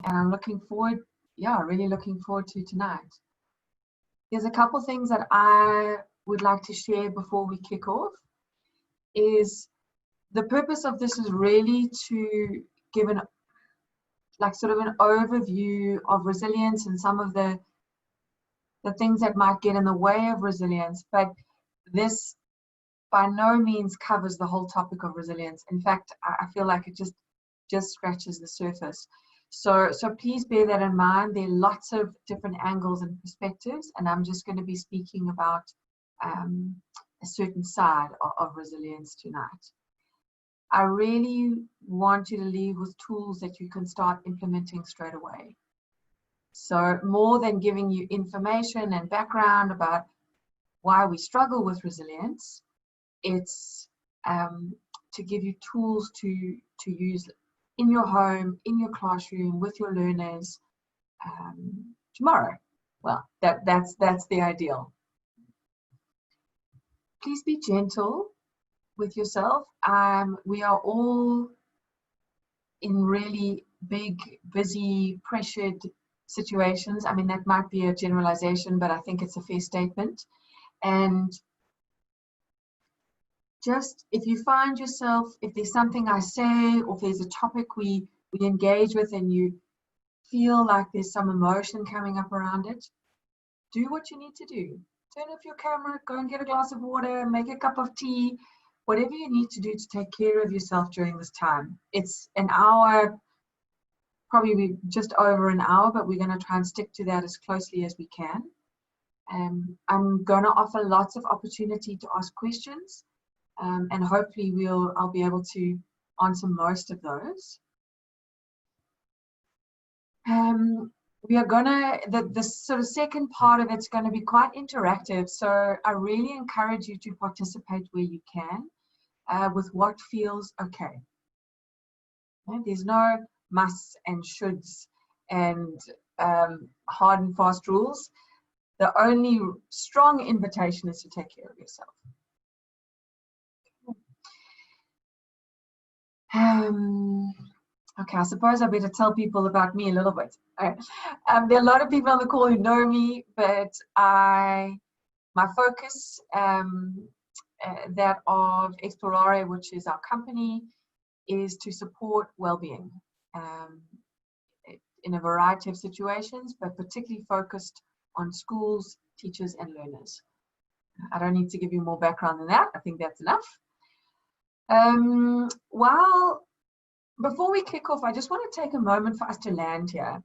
and I'm looking forward, yeah, really looking forward to tonight. There's a couple things that I would like to share before we kick off. Is the purpose of this is really to give an sort of an overview of resilience and some of the things that might get in the way of resilience, but this by no means covers the whole topic of resilience. In fact, I feel like it just scratches the surface. So please bear that in mind. There are lots of different angles and perspectives, and I'm just going to be speaking about a certain side of resilience tonight. I really want you to leave with tools that you can start implementing straight away. So more than giving you information and background about why we struggle with resilience, it's to give you tools to use in your home, in your classroom, with your learners tomorrow. Well, that's the ideal. Please be gentle with yourself. We are all in really big, busy, pressured situations. I mean, that might be a generalization, but I think it's a fair statement. And just if you find yourself, if there's something I say, or if there's a topic we engage with and you feel like there's some emotion coming up around it, do what you need to do. Turn off your camera, go and get a glass of water, make a cup of tea, whatever you need to do to take care of yourself during this time. It's an hour, probably just over an hour, but we're going to try and stick to that as closely as we can. I'm going to offer lots of opportunity to ask questions, and hopefully I'll be able to answer most of those. We are gonna, the sort of second part of it's going to be quite interactive, so I really encourage you to participate where you can with what feels okay. There's no musts and shoulds and hard and fast rules. The only strong invitation is to take care of yourself. Okay, I suppose I better tell people about me a little bit. There are a lot of people on the call who know me, but my focus, that of Explorare, which is our company, is to support well-being in a variety of situations, but particularly focused on schools, teachers, and learners. I don't need to give you more background than that. I think that's enough. Before we kick off, I just want to take a moment for us to land here.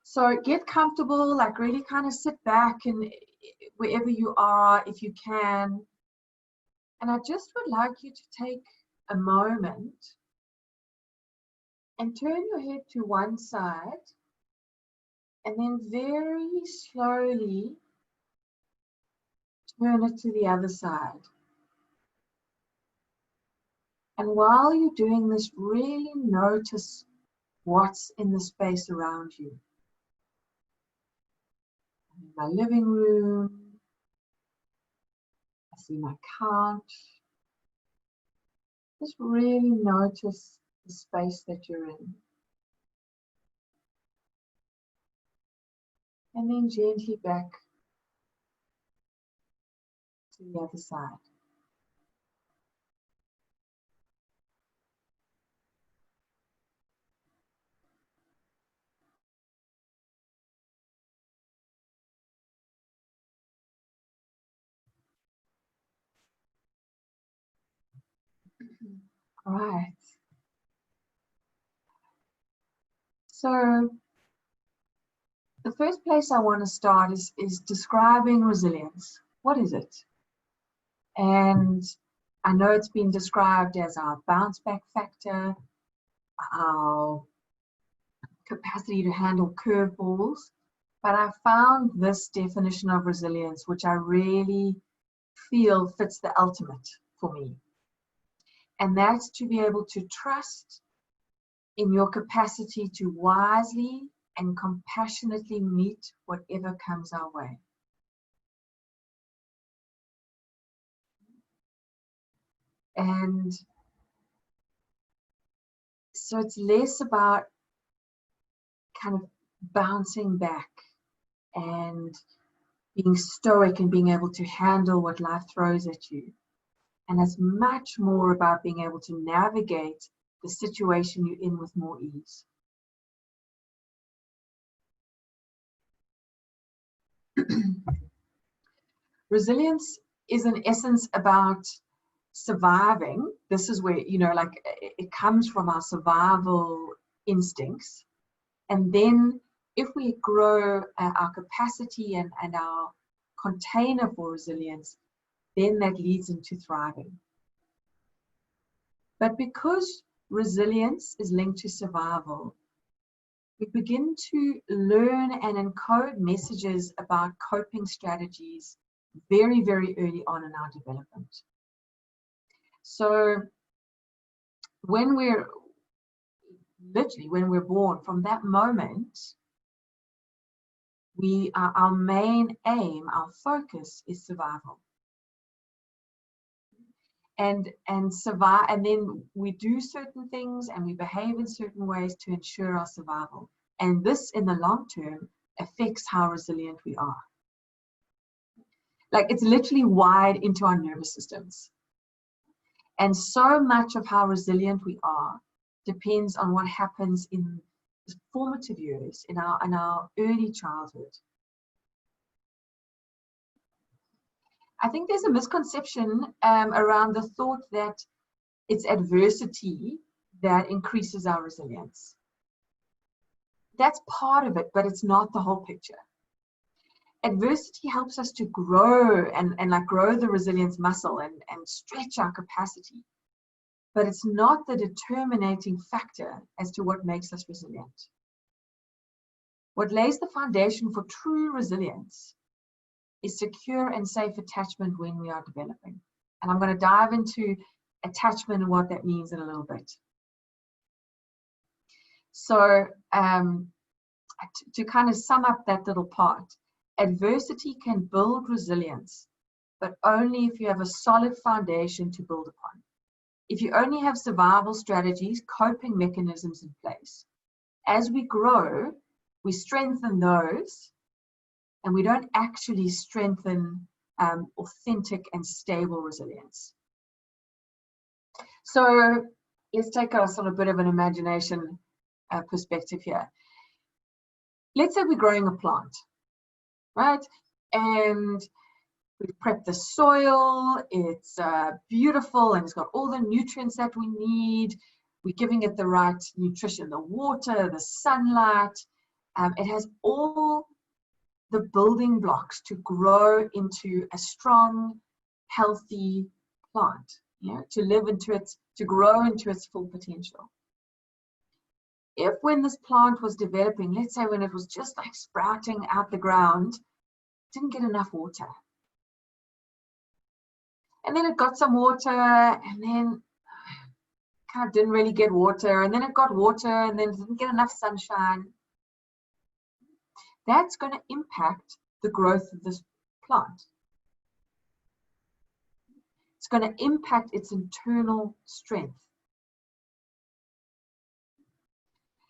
So get comfortable, like really kind of sit back and wherever you are, if you can. And I just would like you to take a moment and turn your head to one side and then very slowly turn it to the other side. And while you're doing this, really notice what's in the space around you. I'm in my living room. I see my couch. Just really notice the space that you're in. And then gently back to the other side. All right. So the first place I want to start is describing resilience. What is it? And I know it's been described as our bounce back factor, our capacity to handle curveballs, but I found this definition of resilience, which I really feel fits the ultimate for me. And that's to be able to trust in your capacity to wisely and compassionately meet whatever comes our way. And so it's less about kind of bouncing back and being stoic and being able to handle what life throws at you. And it's much more about being able to navigate the situation you're in with more ease. Resilience is in essence about surviving. This is where, you know, like it comes from our survival instincts. And then if we grow our capacity and our container for resilience, then that leads into thriving. But because resilience is linked to survival, we begin to learn and encode messages about coping strategies very, very early on in our development. So when we're born, from that moment, our main aim, our focus is survival. And survive, and then we do certain things and we behave in certain ways to ensure our survival. And this, in the long term, affects how resilient we are. Like, it's literally wired into our nervous systems. And so much of how resilient we are depends on what happens in the formative years, in our early childhood. I think there's a misconception around the thought that it's adversity that increases our resilience. That's part of it, but it's not the whole picture. Adversity helps us to grow and like grow the resilience muscle and stretch our capacity. But it's not the determining factor as to what makes us resilient. What lays the foundation for true resilience is secure and safe attachment when we are developing. And I'm going to dive into attachment and what that means in a little bit. So to kind of sum up that little part, adversity can build resilience, but only if you have a solid foundation to build upon. If you only have survival strategies, coping mechanisms in place, as we grow, we strengthen those, and we don't actually strengthen authentic and stable resilience. So let's take a sort of bit of an imagination perspective here. Let's say we're growing a plant, right? And we've prepped the soil, it's beautiful, and it's got all the nutrients that we need. We're giving it the right nutrition, the water, the sunlight. It has all the building blocks to grow into a strong, healthy plant, you know, to grow into its full potential. If when this plant was developing, let's say when it was just like sprouting out the ground, didn't get enough water. And then it got some water, and then kind of didn't really get water, and then it got water, and then didn't get enough sunshine. That's going to impact the growth of this plant. It's going to impact its internal strength.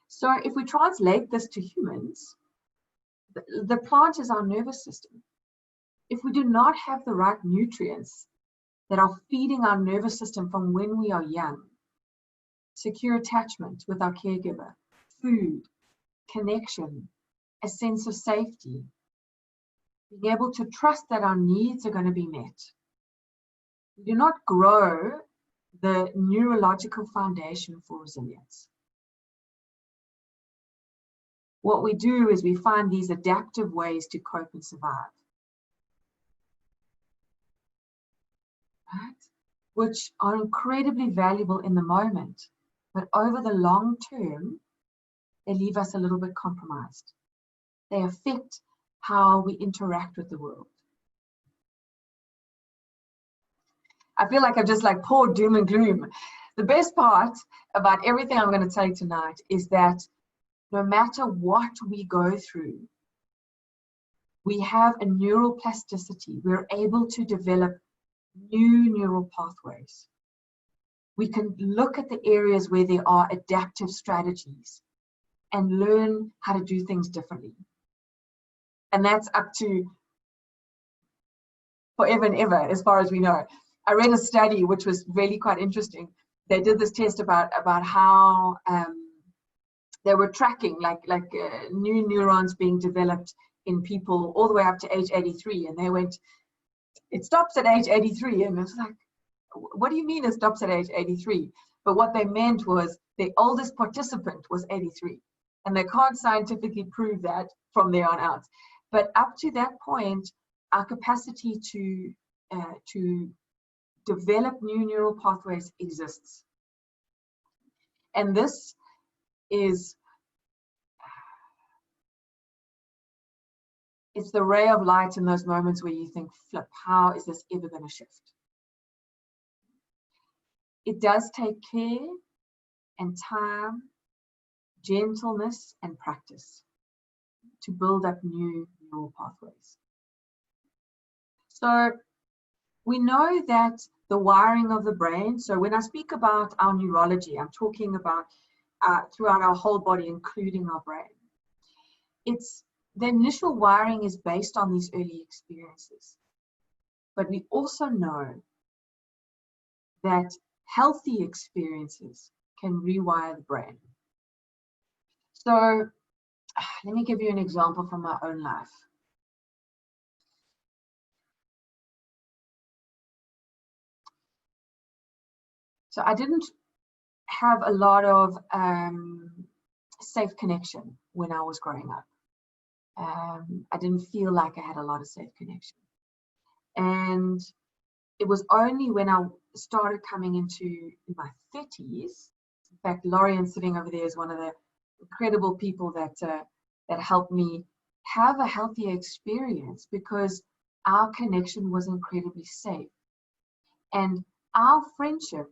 So if we translate this to humans, the plant is our nervous system. If we do not have the right nutrients that are feeding our nervous system from when we are young, secure attachment with our caregiver, food, connection, a sense of safety, being able to trust that our needs are going to be met, we do not grow the neurological foundation for resilience. What we do is we find these adaptive ways to cope and survive, right? Which are incredibly valuable in the moment, but over the long term, they leave us a little bit compromised. They affect how we interact with the world. I feel like I've just like poured doom and gloom. The best part about everything I'm going to tell you tonight is that no matter what we go through, we have a neural plasticity. We're able to develop new neural pathways. We can look at the areas where there are adaptive strategies and learn how to do things differently. And that's up to forever and ever, as far as we know. I read a study which was really quite interesting. They did this test about how they were tracking new neurons being developed in people all the way up to age 83, and they went, it stops at age 83, and it's like, what do you mean it stops at age 83? But what they meant was the oldest participant was 83, and they can't scientifically prove that from there on out. But up to that point, our capacity to develop new neural pathways exists. And this is, it's the ray of light in those moments where you think, flip, how is this ever going to shift? It does take care and time, gentleness and practice to build up new neural pathways. So we know that the wiring of the brain, so when I speak about our neurology, I'm talking about throughout our whole body, including our brain. It's the initial wiring is based on these early experiences. But we also know that healthy experiences can rewire the brain. So let me give you an example from my own life. So I didn't have a lot of safe connection when I was growing up. I didn't feel like I had a lot of safe connection. And it was only when I started coming into my 30s, in fact, Lorian sitting over there is one of the incredible people that helped me have a healthier experience, because our connection was incredibly safe. And our friendship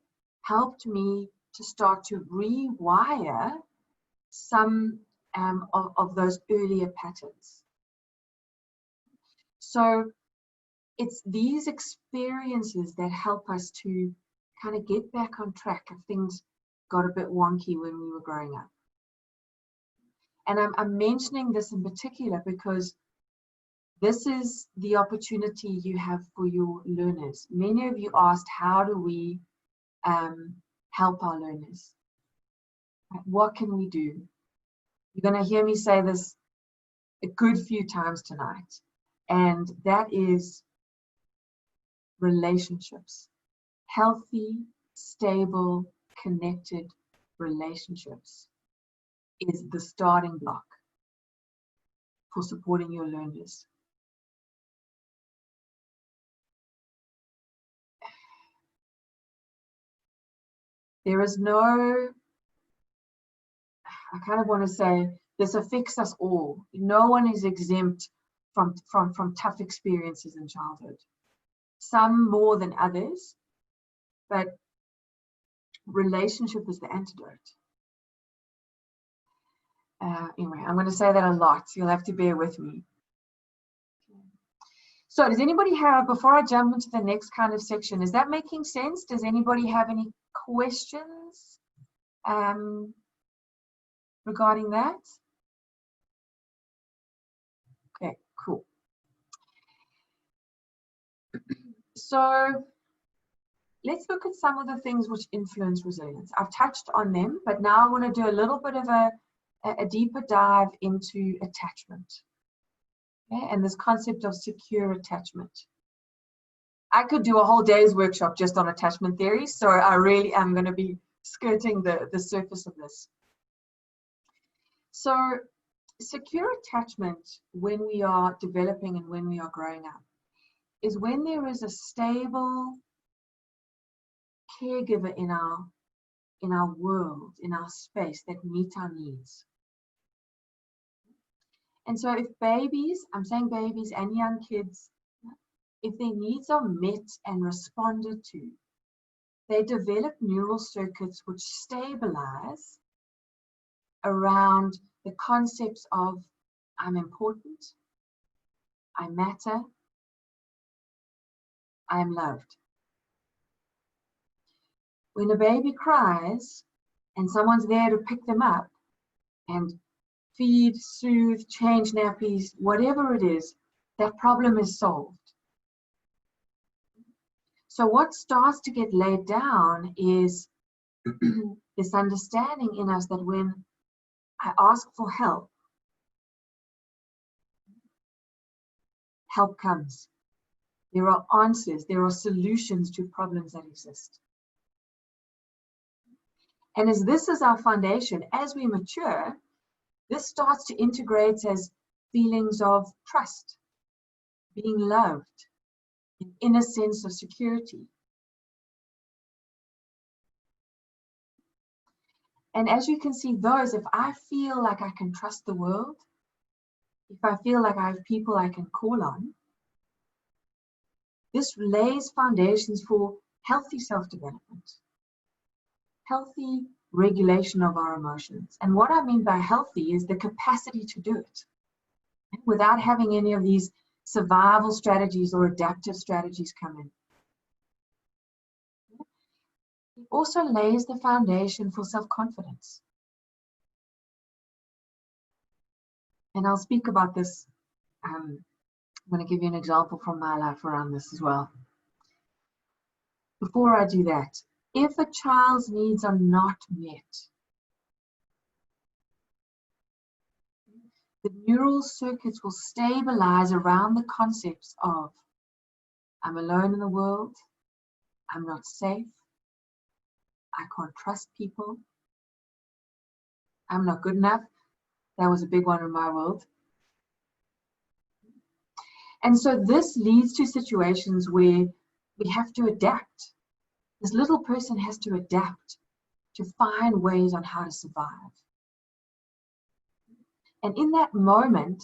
helped me to start to rewire some of those earlier patterns. So it's these experiences that help us to kind of get back on track if things got a bit wonky when we were growing up. And I'm mentioning this in particular because this is the opportunity you have for your learners. Many of you asked, how do we help our learners? What can we do? You're going to hear me say this a good few times tonight, and that is relationships. Healthy, stable, connected relationships is the starting block for supporting your learners. There is no, I kind of want to say, this affects us all. No one is exempt from tough experiences in childhood. Some more than others, but relationship is the antidote. Anyway, I'm going to say that a lot, so you'll have to bear with me. So does anybody have, before I jump into the next kind of section, is that making sense? Does anybody have any questions regarding that? Okay, cool. So let's look at some of the things which influence resilience. I've touched on them, but now I want to do a little bit of a deeper dive into attachment. Okay? And this concept of secure attachment. I could do a whole day's workshop just on attachment theory, so I really am going to be skirting the surface of this. So secure attachment, when we are developing and when we are growing up, is when there is a stable caregiver in our world, in our space, that meet our needs. And so if babies, I'm saying babies and young kids, if their needs are met and responded to, they develop neural circuits which stabilize around the concepts of I'm important, I matter, I am loved. When a baby cries and someone's there to pick them up and feed, soothe, change nappies, whatever it is, that problem is solved. So what starts to get laid down is this understanding in us that when I ask for help, help comes. There are answers, there are solutions to problems that exist. And as this is our foundation, as we mature, this starts to integrate as feelings of trust, being loved, an inner sense of security. And as you can see, those, if I feel like I can trust the world, if I feel like I have people I can call on, this lays foundations for healthy self-development, healthy regulation of our emotions. And what I mean by healthy is the capacity to do it without having any of these survival strategies or adaptive strategies come in. It also lays the foundation for self-confidence. And I'll speak about this. I'm going to give you an example from my life around this as well. Before I do that, if a child's needs are not met, the neural circuits will stabilize around the concepts of I'm alone in the world, I'm not safe, I can't trust people, I'm not good enough. That was a big one in my world. And so this leads to situations where we have to adapt. This little person has to adapt to find ways on how to survive. And in that moment,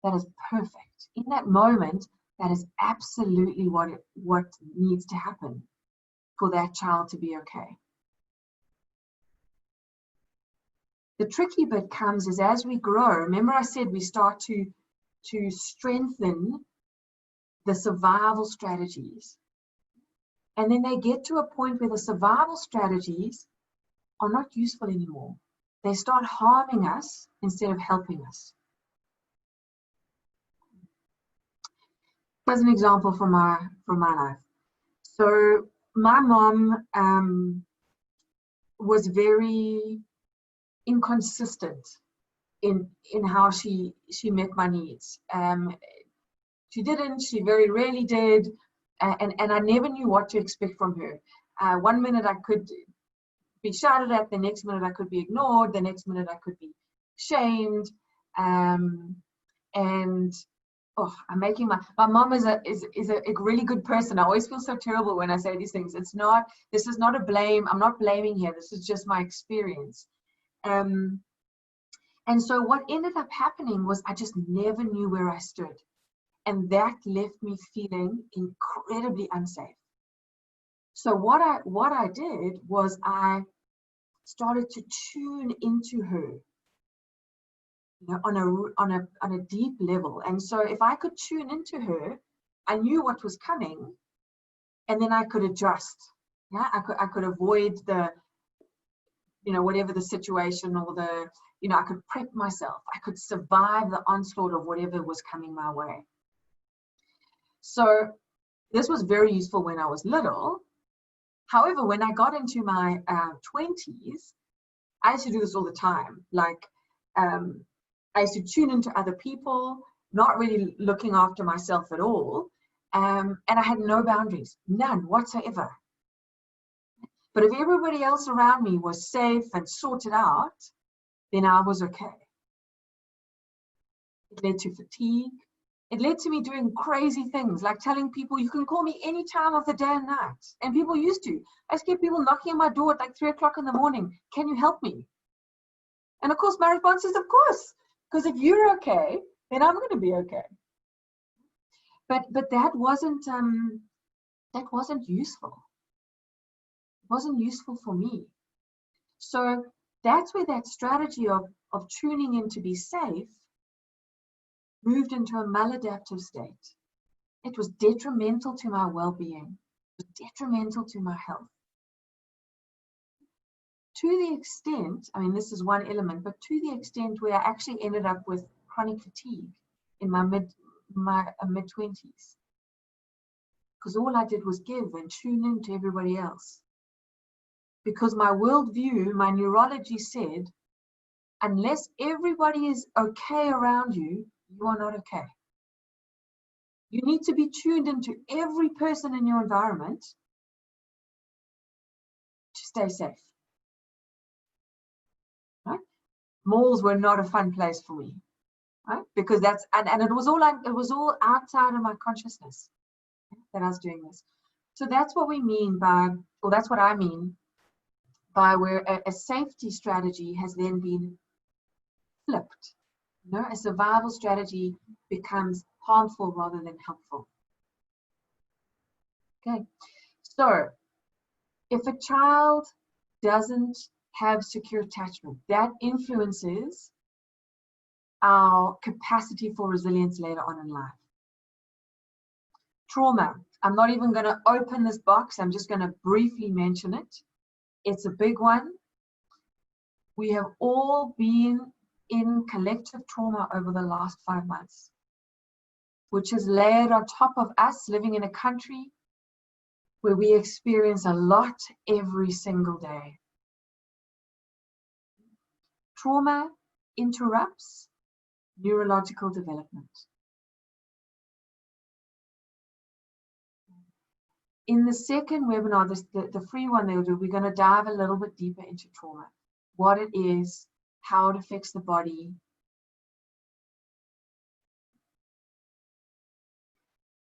that is perfect. In that moment, that is absolutely what needs to happen for that child to be okay. The tricky bit comes is as we grow, remember I said we start to strengthen the survival strategies. And then they get to a point where the survival strategies are not useful anymore. They start harming us instead of helping us. Here's an example from my life. So my mom was very inconsistent in how she met my needs. She very rarely did, and I never knew what to expect from her. One minute I could be shouted at, the next minute I could be ignored, the next minute I could be shamed, and oh, I'm making my mom is a really good person. I always feel so terrible when I say these things. This is not a blame. I'm not blaming here. This is just my experience. And so what ended up happening was I just never knew where I stood. And that left me feeling incredibly unsafe. So what I did was I started to tune into her, on a deep level. And so if I could tune into her, I knew what was coming, and then I could adjust. Yeah, I could avoid the, whatever the situation or the, I could prep myself. I could survive the onslaught of whatever was coming my way. So this was very useful when I was little. However, when I got into my 20s, I used to do this all the time. Like, I used to tune into other people, not really looking after myself at all. And I had no boundaries, none whatsoever. But if everybody else around me was safe and sorted out, then I was okay. It led to fatigue. It led to me doing crazy things, like telling people, you can call me any time of the day and night. And people used to. I used to get people knocking on my door at like 3 o'clock in the morning. Can you help me? And of course, my response is, of course. Because if you're okay, then I'm going to be okay. But that wasn't useful. It wasn't useful for me. So that's where that strategy of tuning in to be safe moved into a maladaptive state. It was detrimental to my well-being. It was detrimental to my health. to the extent, I mean, this is one element, but to the extent where I actually ended up with chronic fatigue in my mid-20s. Because all I did was give and tune in to everybody else. Because my worldview, my neurology said, unless everybody is okay around you, you are not okay. You need to be tuned into every person in your environment to stay safe. Right? Malls were not a fun place for me, right? Because that's and it was all outside of my consciousness that I was doing this. So that's what we mean by, or that's what I mean by where a safety strategy has then been flipped. You know, a survival strategy becomes harmful rather than helpful. Okay, so if a child doesn't have secure attachment, that influences our capacity for resilience later on in life. Trauma. I'm not even going to open this box. I'm just going to briefly mention it. It's a big one. We have all been in collective trauma over the last 5 months, which is layered on top of us living in a country where we experience a lot every single day. Trauma interrupts neurological development. In the second webinar, the free one they'll do, we're going to dive a little bit deeper into trauma, what it is, how it affects the body.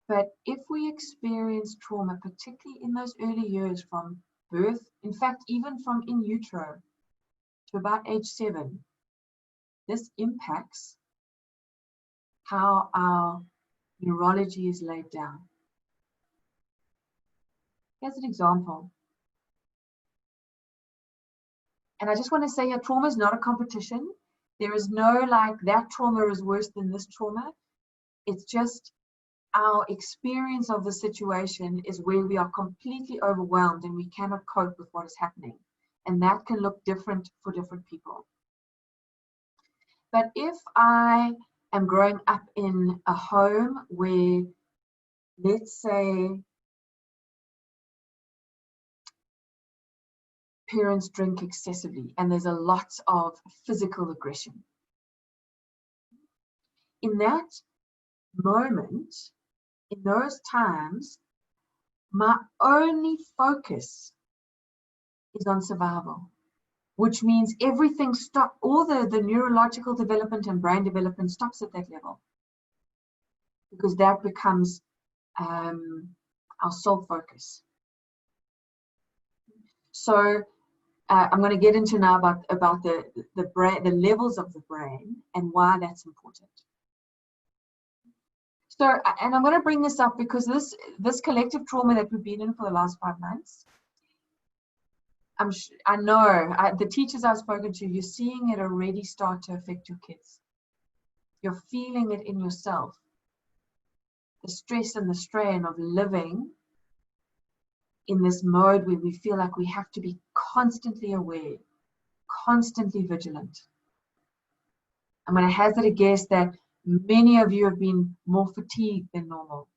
But if we experience trauma, particularly in those early years from birth, in fact, even from in utero to about age 7, this impacts how our neurology is laid down. Here's an example. And I just want to say here, trauma is not a competition. There is no like that trauma is worse than this trauma. It's just our experience of the situation is where we are completely overwhelmed and we cannot cope with what is happening. And that can look different for different people. But if I am growing up in a home where, let's say, parents drink excessively and there's a lot of physical aggression, in that moment, in those times, my only focus is on survival, which means everything stops, all the neurological development and brain development stops at that level, because that becomes our sole focus. So I'm going to get into now about the brain, the levels of the brain and why that's important. So, and I'm going to bring this up because this collective trauma that we've been in for the last 5 months, I know the teachers I've spoken to, you're seeing it already start to affect your kids. You're feeling it in yourself. The stress and the strain of living in this mode where we feel like we have to be constantly aware, constantly vigilant. I'm going to hazard a guess that many of you have been more fatigued than normal.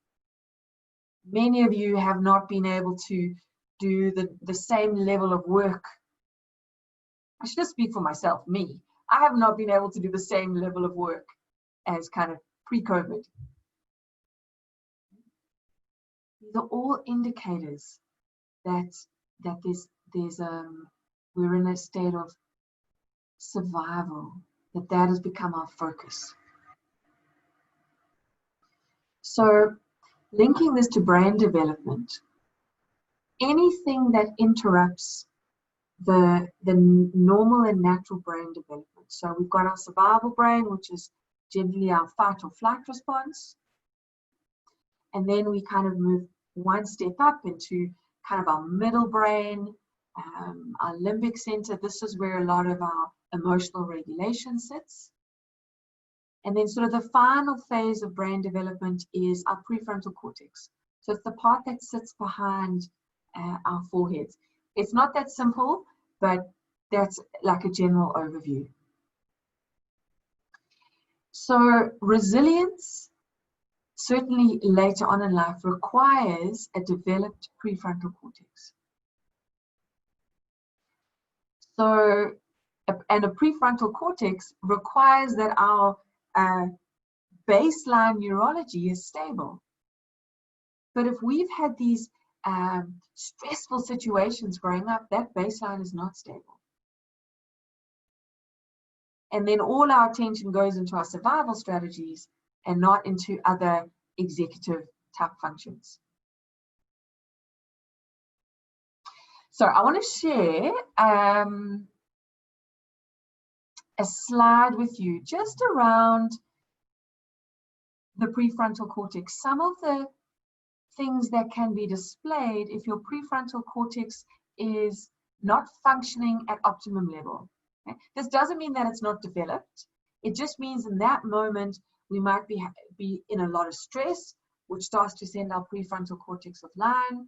Many of you have not been able to do the same level of work. I should just speak for myself, me. I have not been able to do the same level of work as kind of pre-COVID. These are all indicators that we're in a state of survival, that has become our focus. So linking this to brain development, anything that interrupts the normal and natural brain development. So we've got our survival brain, which is generally our fight or flight response. And then we kind of move one step up into kind of our middle brain, our limbic center. This is where a lot of our emotional regulation sits. And then sort of the final phase of brain development is our prefrontal cortex. So it's the part that sits behind our foreheads. It's not that simple, but that's like a general overview. So resilience, certainly later on in life, requires a developed prefrontal cortex. So, and a prefrontal cortex requires that our baseline neurology is stable. But if we've had these stressful situations growing up, that baseline is not stable. And then all our attention goes into our survival strategies and not into other executive type functions. So I want to share a slide with you just around the prefrontal cortex. Some of the things that can be displayed if your prefrontal cortex is not functioning at optimum level. Okay? This doesn't mean that it's not developed. It just means in that moment we might be in a lot of stress, which starts to send our prefrontal cortex offline.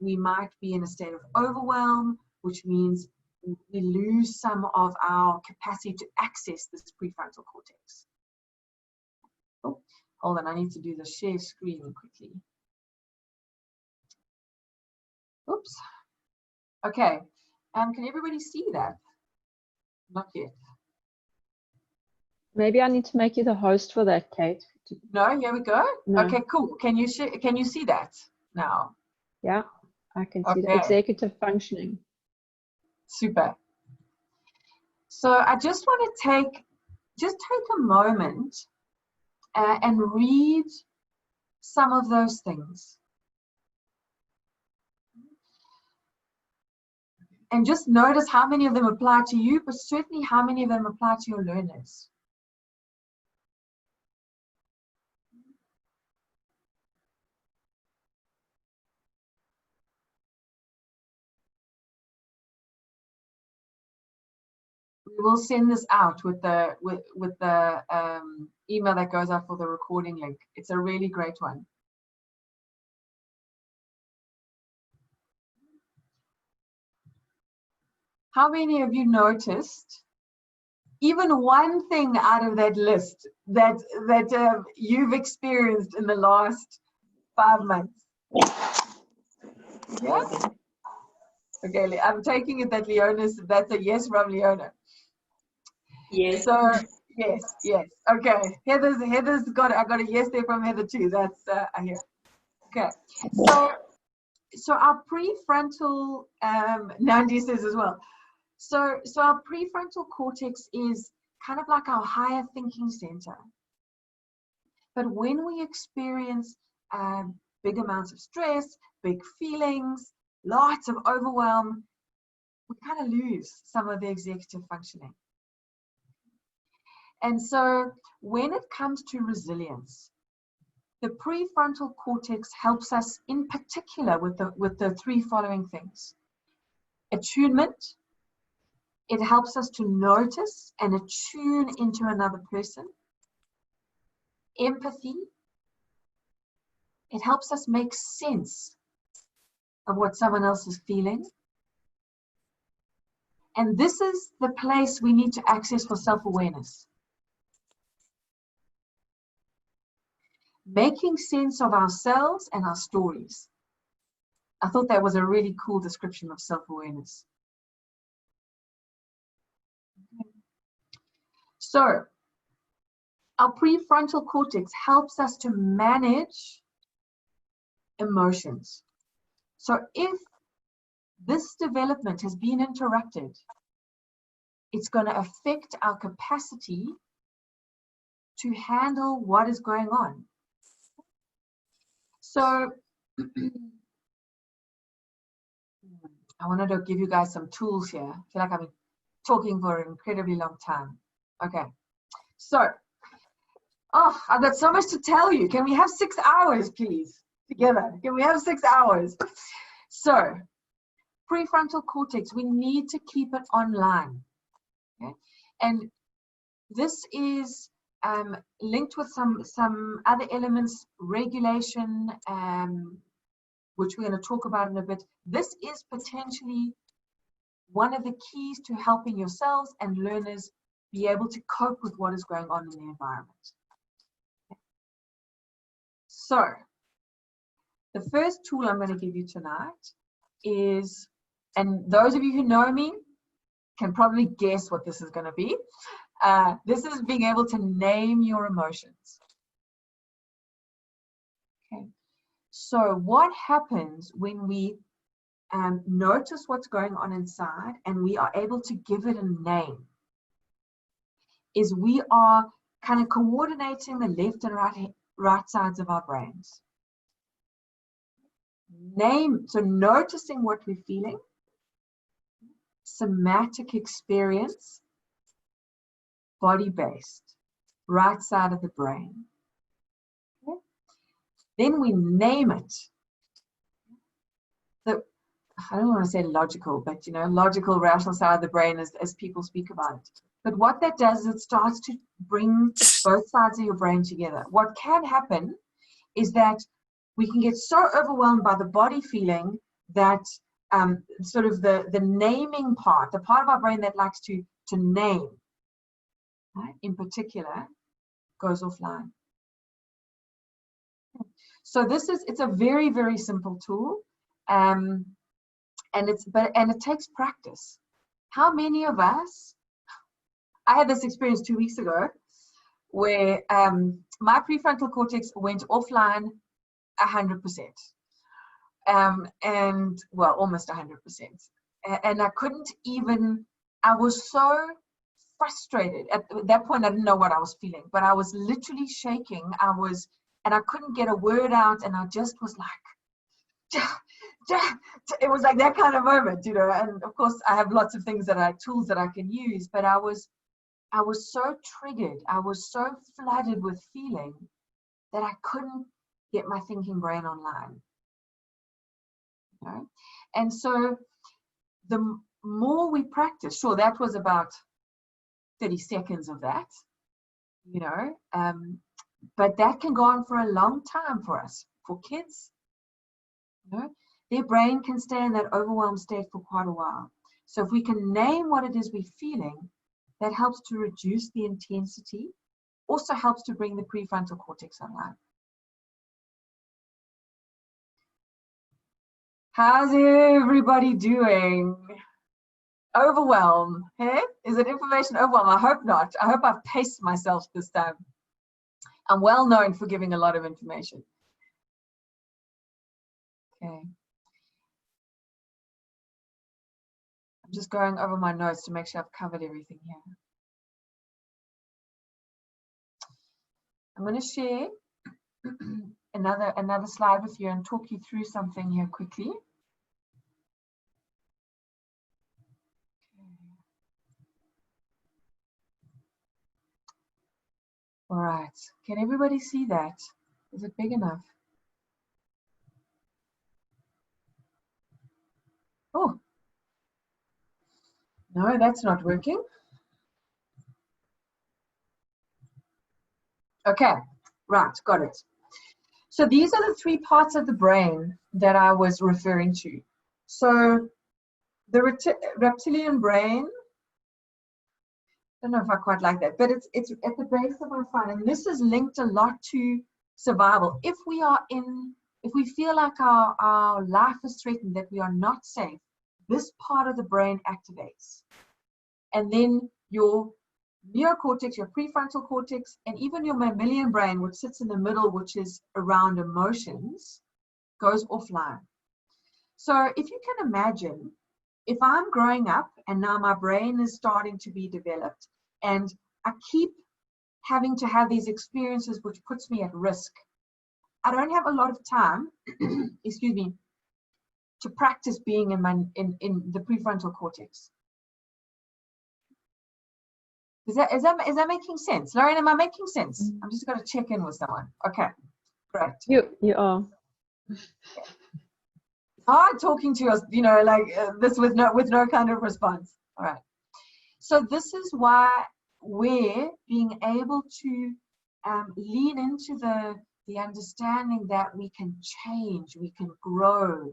We might be in a state of overwhelm, which means we lose some of our capacity to access this prefrontal cortex. Oh, hold on, I need to do the share screen quickly. Oops. Okay. Can everybody see that? Not yet. Maybe I need to make you the host for that, Kate. No, here we go. No. Okay, cool. Can you see that now? Yeah, I can see the Okay. executive functioning. Super. So I just want to take a moment and read some of those things. And just notice how many of them apply to you, but certainly how many of them apply to your learners. We will send this out with the email that goes out for the recording link. It's a really great one. How many of you noticed even one thing out of that list that you've experienced in the last 5 months? Yeah. Okay, I'm taking it that that's a yes from Leona. Yes. So yes. Okay, Heather's got it. I got a yes there from Heather too. That's I hear. Okay, so our prefrontal Nandi says as well. So our prefrontal cortex is kind of like our higher thinking center. But when we experience big amounts of stress, big feelings, lots of overwhelm, we kind of lose some of the executive functioning. And so when it comes to resilience, the prefrontal cortex helps us in particular with the 3 following things. Attunement. It helps us to notice and attune into another person. Empathy. It helps us make sense of what someone else is feeling. And this is the place we need to access for self-awareness. Making sense of ourselves and our stories. I thought that was a really cool description of self-awareness. So, our prefrontal cortex helps us to manage emotions. So if this development has been interrupted, it's going to affect our capacity to handle what is going on. So I wanted to give you guys some tools here. I feel like I've been talking for an incredibly long time. Okay, so I've got so much to tell you. Can we have 6 hours, please, together? Can we have 6 hours? So prefrontal cortex, we need to keep it online. Okay? And this is linked with some other elements, regulation, which we're going to talk about in a bit. This is potentially one of the keys to helping yourselves and learners be able to cope with what is going on in the environment. So, the first tool I'm going to give you tonight is, and those of you who know me can probably guess what this is going to be. This is being able to name your emotions. Okay. So what happens when we notice what's going on inside and we are able to give it a name is we are kind of coordinating the left and right sides of our brains. So noticing what we're feeling, somatic experience, body-based, right side of the brain. Okay. Then we name it. I don't want to say logical, but logical, rational side of the brain as people speak about it. But what that does is it starts to bring both sides of your brain together. What can happen is that we can get so overwhelmed by the body feeling that sort of the naming part, the part of our brain that likes to name, right, in particular, goes offline. So it's a very, very simple tool. And it takes practice. How many of us, I had this experience 2 weeks ago where my prefrontal cortex went offline 100%. And well, almost 100%. And I couldn't even, I was so frustrated. At that point, I didn't know what I was feeling, but I was literally shaking. And I couldn't get a word out, and I just was like, it was like that kind of moment, and of course I have lots of tools that I can use, but I was so triggered, I was so flooded with feeling that I couldn't get my thinking brain online. And so the more we practice, sure, that was about 30 seconds of that, but that can go on for a long time for us, for kids. Their brain can stay in that overwhelmed state for quite a while. So if we can name what it is we're feeling, that helps to reduce the intensity, also helps to bring the prefrontal cortex online. How's everybody doing? Overwhelmed, hey? Is it information overwhelm? I hope not. I hope I've paced myself this time. I'm well known for giving a lot of information. Okay. I'm just going over my notes to make sure I've covered everything here. I'm going to share another slide with you and talk you through something here quickly. All right. Can everybody see that? Is it big enough? Oh. No, that's not working. Okay, right, got it. So these are the three parts of the brain that I was referring to. So the reptilian brain, I don't know if I quite like that, but it's at the base of our spine, and this is linked a lot to survival. If we feel like our life is threatened, that we are not safe, this part of the brain activates. And then your neocortex, your prefrontal cortex, and even your mammalian brain, which sits in the middle, which is around emotions, goes offline. So if you can imagine, if I'm growing up and now my brain is starting to be developed and I keep having to have these experiences which puts me at risk, I don't have a lot of time, excuse me, to practice being in the prefrontal cortex. Is that making sense? Lauren, am I making sense? I'm just going to check in with someone. Okay, great. You are. Hard talking to us, this with no kind of response. All right. So this is why we're being able to lean into the understanding that we can change, we can grow,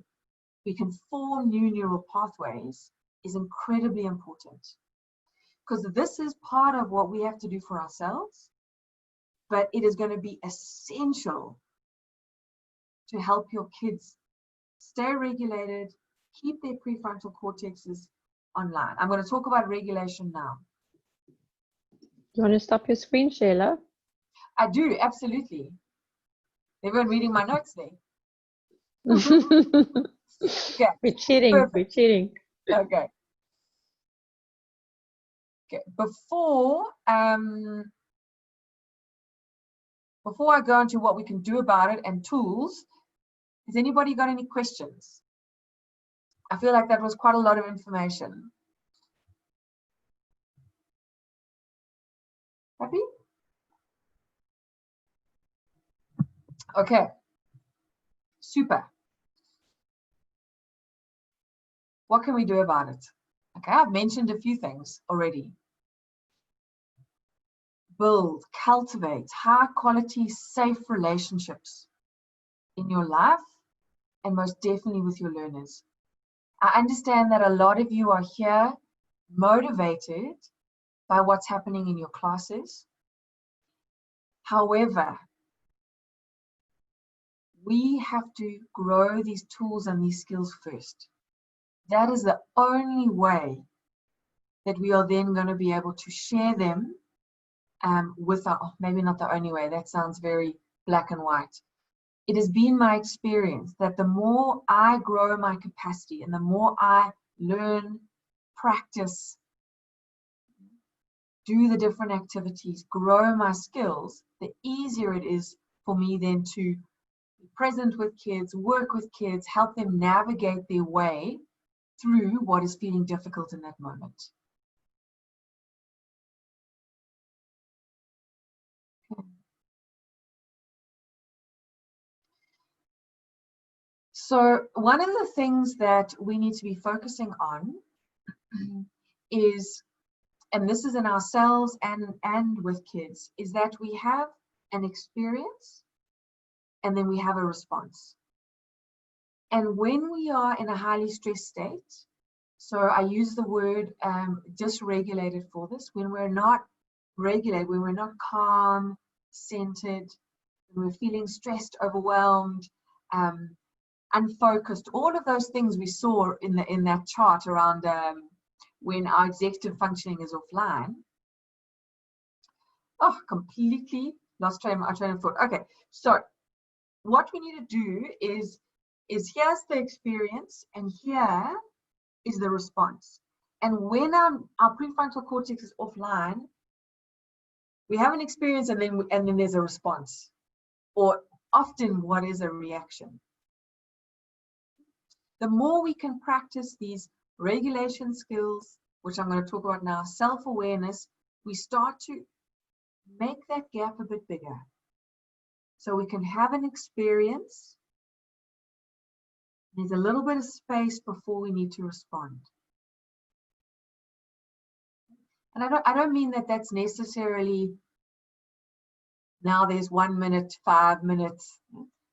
we can form new neural pathways is incredibly important, because this is part of what we have to do for ourselves, but it is going to be essential to help your kids stay regulated, keep their prefrontal cortexes online. I'm going to talk about regulation now. You want to stop your screen share, love? I do, absolutely. Everyone reading my notes there. Okay. We're cheating. Perfect. We're cheating. Okay. Before I go into what we can do about it and tools, has anybody got any questions? I feel like that was quite a lot of information. Happy? Okay. Super. What can we do about it? Okay, I've mentioned a few things already. Build, cultivate high quality, safe relationships in your life, and most definitely with your learners. I understand that a lot of you are here motivated by what's happening in your classes. However, we have to grow these tools and these skills first. That is the only way that we are then going to be able to share them with our, maybe not the only way, that sounds very black and white. It has been my experience that the more I grow my capacity and the more I learn, practice, do the different activities, grow my skills, the easier it is for me then to be present with kids, work with kids, help them navigate their way through what is feeling difficult in that moment. Okay. So one of the things that we need to be focusing on is, and this is in ourselves and with kids, is that we have an experience and then we have a response. And when we are in a highly stressed state, so I use the word dysregulated for this, when we're not regulated, when we're not calm, centered, when we're feeling stressed, overwhelmed, unfocused, all of those things we saw in that chart around when our executive functioning is offline. Oh, completely lost train of thought. Okay, so what we need to do is here's the experience and here is the response. And when our prefrontal cortex is offline, we have an experience and then there's a response, or often what is a reaction. The more we can practice these regulation skills, which I'm going to talk about now, self-awareness, we start to make that gap a bit bigger. So we can have an experience. There's a little bit of space before we need to respond. And I don't mean that that's necessarily now there's 1 minute, 5 minutes,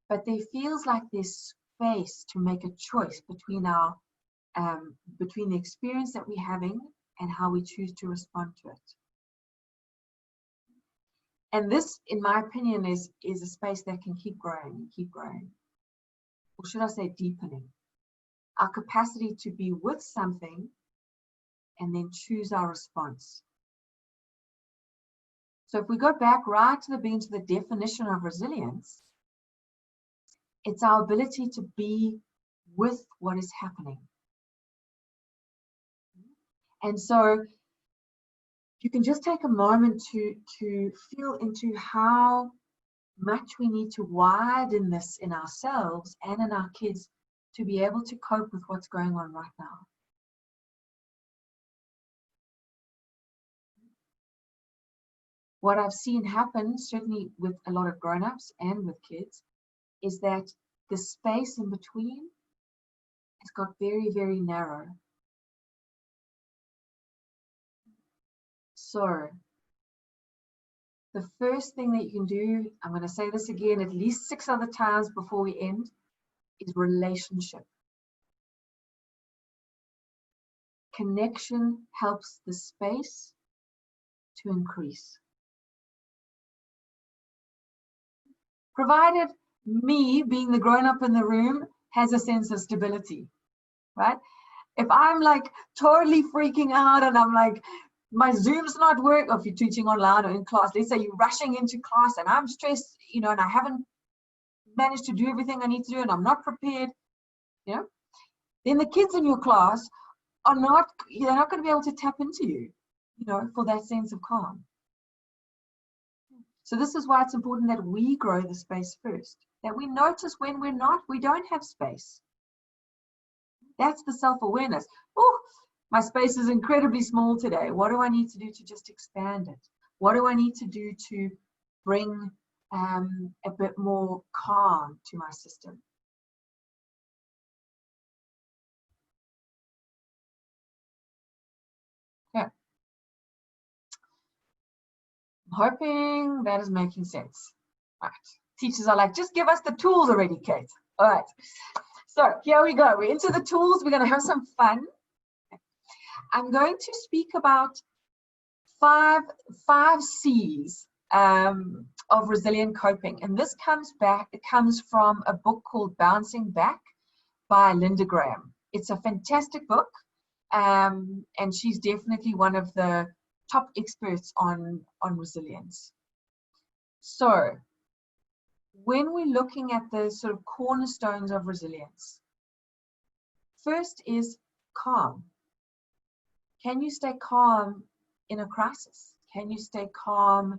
but there feels like there's space to make a choice between our between the experience that we're having and how we choose to respond to it. And this, in my opinion, is a space that can keep growing, or should I say deepening. Our capacity to be with something and then choose our response. So if we go back right to the beginning, to the definition of resilience, it's our ability to be with what is happening. And so you can just take a moment to feel into how much we need to widen this in ourselves and in our kids to be able to cope with what's going on right now. What I've seen happen, certainly with a lot of grown-ups and with kids, is that the space in between has got very, very narrow. So the first thing that you can do, I'm going to say this again at least 6 other times before we end, is relationship. connection helps the space to increase. Provided me, being the grown-up in the room, has a sense of stability, right? If I'm like totally freaking out and I'm like, my Zoom's not working, or if you're teaching online or in class, let's say you're rushing into class and I'm stressed, you know, and I haven't managed to do everything I need to do and I'm not prepared, you know, then the kids in your class are not, they're not going to be able to tap into you, you know, for that sense of calm. So this is why it's important that we grow the space first, that we notice when we don't have space. That's the self-awareness. Oh, my space is incredibly small today. What do I need to do to just expand it? What do I need to do to bring a bit more calm to my system? Yeah. I'm hoping that is making sense. Right. Teachers are like, just give us the tools already, Kate. All right. So here we go. We're into the tools. We're going to have some fun. I'm going to speak about five C's of resilient coping, and this comes from a book called Bouncing Back by Linda Graham. It's a fantastic book, and she's definitely one of the top experts on resilience. So when we're looking at the sort of cornerstones of resilience, first is calm. Can you stay calm in a crisis? Can you stay calm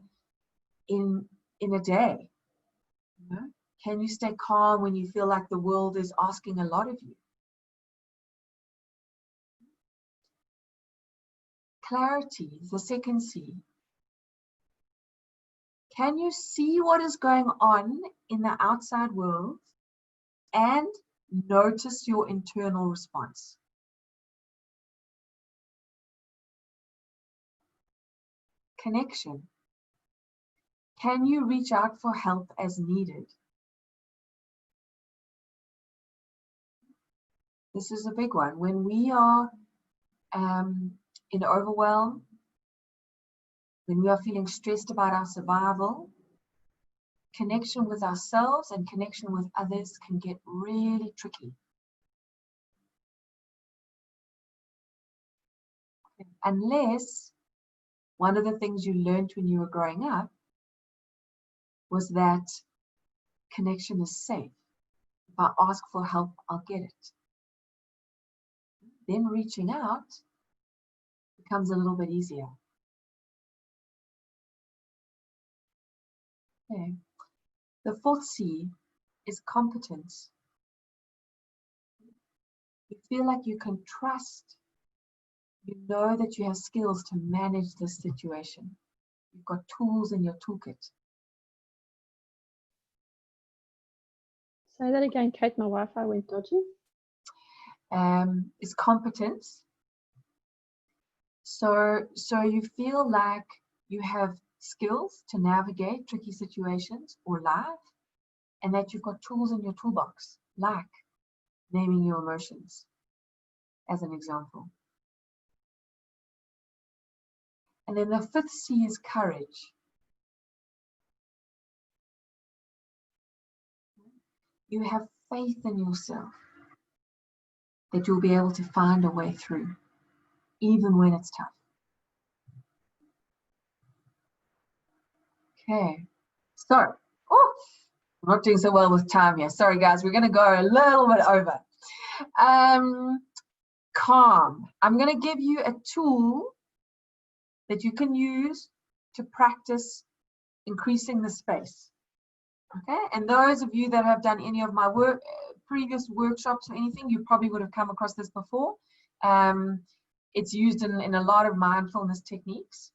in a day? You know? Can you stay calm when you feel like the world is asking a lot of you? Clarity is the second C. Can you see what is going on in the outside world and notice your internal response? Connection. Can you reach out for help as needed? This is a big one. When we are in overwhelm, when we are feeling stressed about our survival, connection with ourselves and connection with others can get really tricky. Unless one of the things you learned when you were growing up was that connection is safe. If I ask for help, I'll get it. Then reaching out becomes a little bit easier. Okay. The fourth C is competence. You feel like you can trust. You know that you have skills to manage this situation. You've got tools in your toolkit. Say that again, Kate. My Wi-Fi went dodgy. Is competence. So you feel like you have skills to navigate tricky situations or life, and that you've got tools in your toolbox, like naming your emotions, as an example. And then the fifth C is courage. You have faith in yourself that you'll be able to find a way through, even when it's tough. Okay, so, I'm not doing so well with time here. Sorry guys, we're gonna go a little bit over. Calm. I'm gonna give you a tool that you can use to practice increasing the space. Okay, and those of you that have done any of my previous workshops or anything, you probably would have come across this before. It's used in a lot of mindfulness techniques,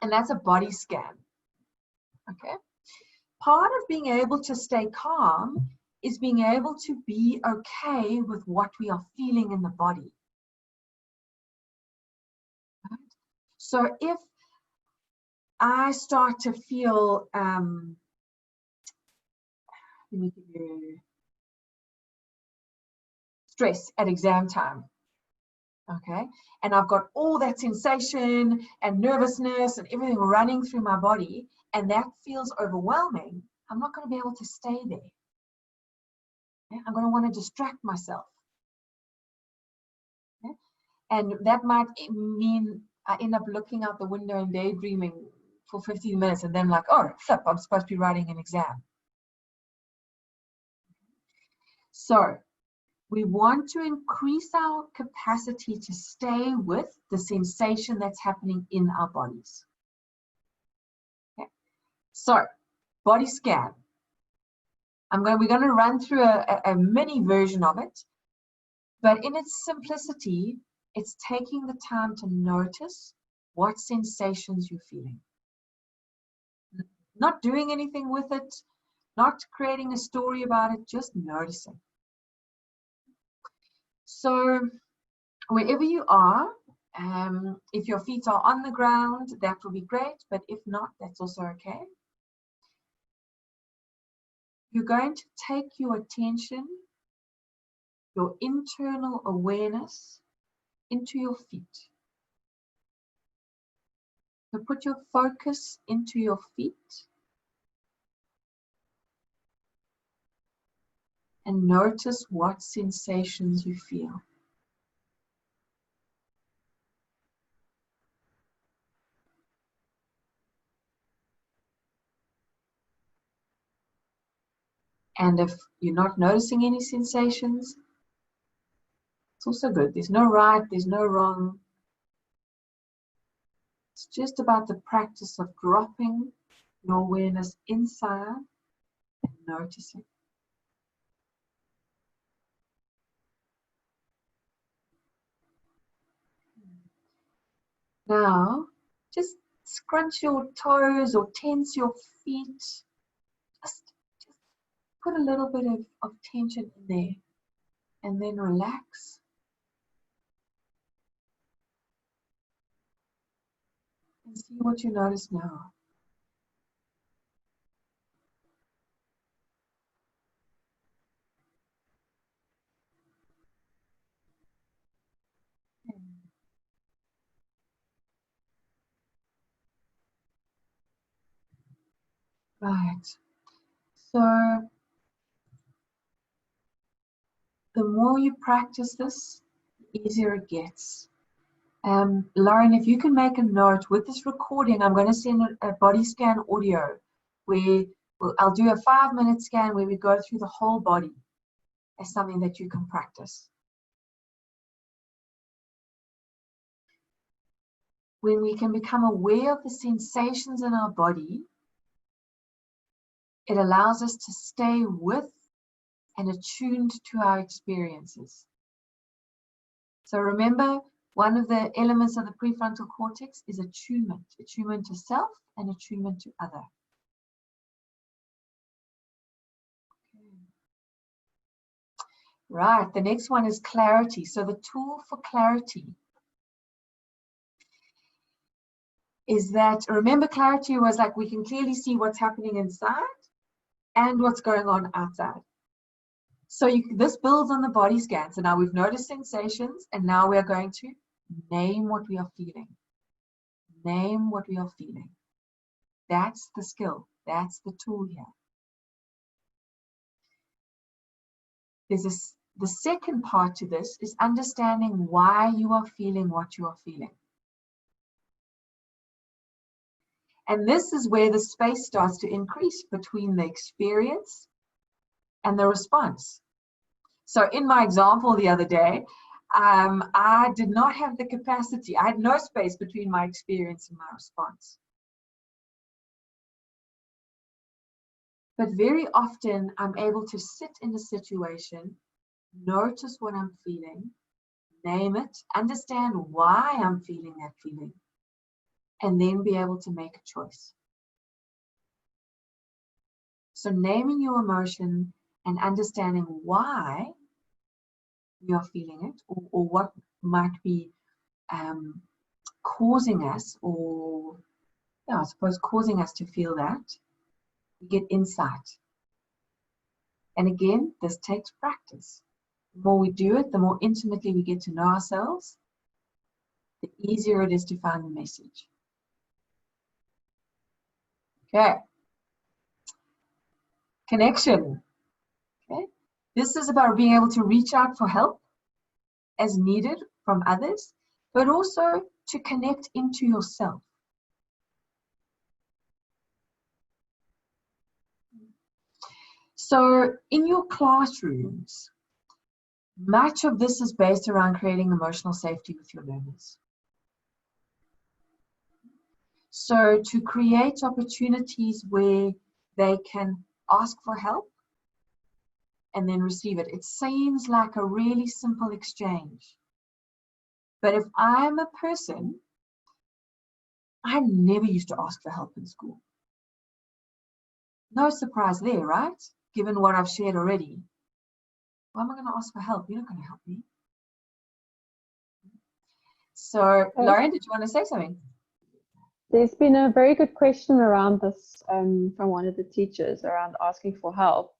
and that's a body scan. Okay, part of being able to stay calm is being able to be okay with what we are feeling in the body. Right? So if I start to feel, let me give you stress at exam time, Okay, and I've got all that sensation and nervousness and everything running through my body, and that feels overwhelming, I'm not going to be able to stay there. Okay? I'm going to want to distract myself. Okay? And that might mean I end up looking out the window and daydreaming for 15 minutes, and then like, oh, flip, I'm supposed to be writing an exam. So we want to increase our capacity to stay with the sensation that's happening in our bodies. Okay. So, body scan. We're going to run through a mini version of it, but in its simplicity, it's taking the time to notice what sensations you're feeling. Not doing anything with it, not creating a story about it, just noticing. So wherever you are, if your feet are on the ground, that will be great, but if not, that's also okay. You're going to take your attention, your internal awareness, into your feet. So put your focus into your feet and notice what sensations you feel. And if you're not noticing any sensations, it's also good. There's no right, there's no wrong. It's just about the practice of dropping your awareness inside and noticing. Now, just scrunch your toes or tense your feet. Just put a little bit of tension in there and then relax. And see what you notice now. Right. So the more you practice this, the easier it gets. Lauren, if you can make a note with this recording, I'm going to send a body scan audio where I'll do a 5-minute scan where we go through the whole body as something that you can practice. When we can become aware of the sensations in our body, it allows us to stay with and attuned to our experiences. So remember, one of the elements of the prefrontal cortex is attunement to self and attunement to other. Right, the next one is clarity. So the tool for clarity is that, remember, clarity was like we can clearly see what's happening inside and what's going on outside. So this builds on the body scan. So now we've noticed sensations, and now we are going to name what we are feeling. Name what we are feeling. That's the skill. That's the tool here. The second part to this is understanding why you are feeling what you are feeling. And this is where the space starts to increase between the experience and the response. So in my example the other day, I did not have the capacity. I had no space between my experience and my response. But very often I'm able to sit in a situation, notice what I'm feeling, name it, understand why I'm feeling that feeling, and then be able to make a choice. So naming your emotion and understanding why you're feeling it, or what might be causing us, or yeah, I suppose causing us to feel that, we get insight. And again, this takes practice. The more we do it, the more intimately we get to know ourselves, the easier it is to find the message. Okay. Connection. Okay. This is about being able to reach out for help as needed from others, but also to connect into yourself. So in your classrooms, much of this is based around creating emotional safety with your learners. So to create opportunities where they can ask for help and then receive it. It seems like a really simple exchange. But if I'm a person, I never used to ask for help in school. No surprise there, right? Given what I've shared already. Why am I going to ask for help? You're not going to help me. So, Lauren, did you want to say something? There's been a very good question around this from one of the teachers around asking for help.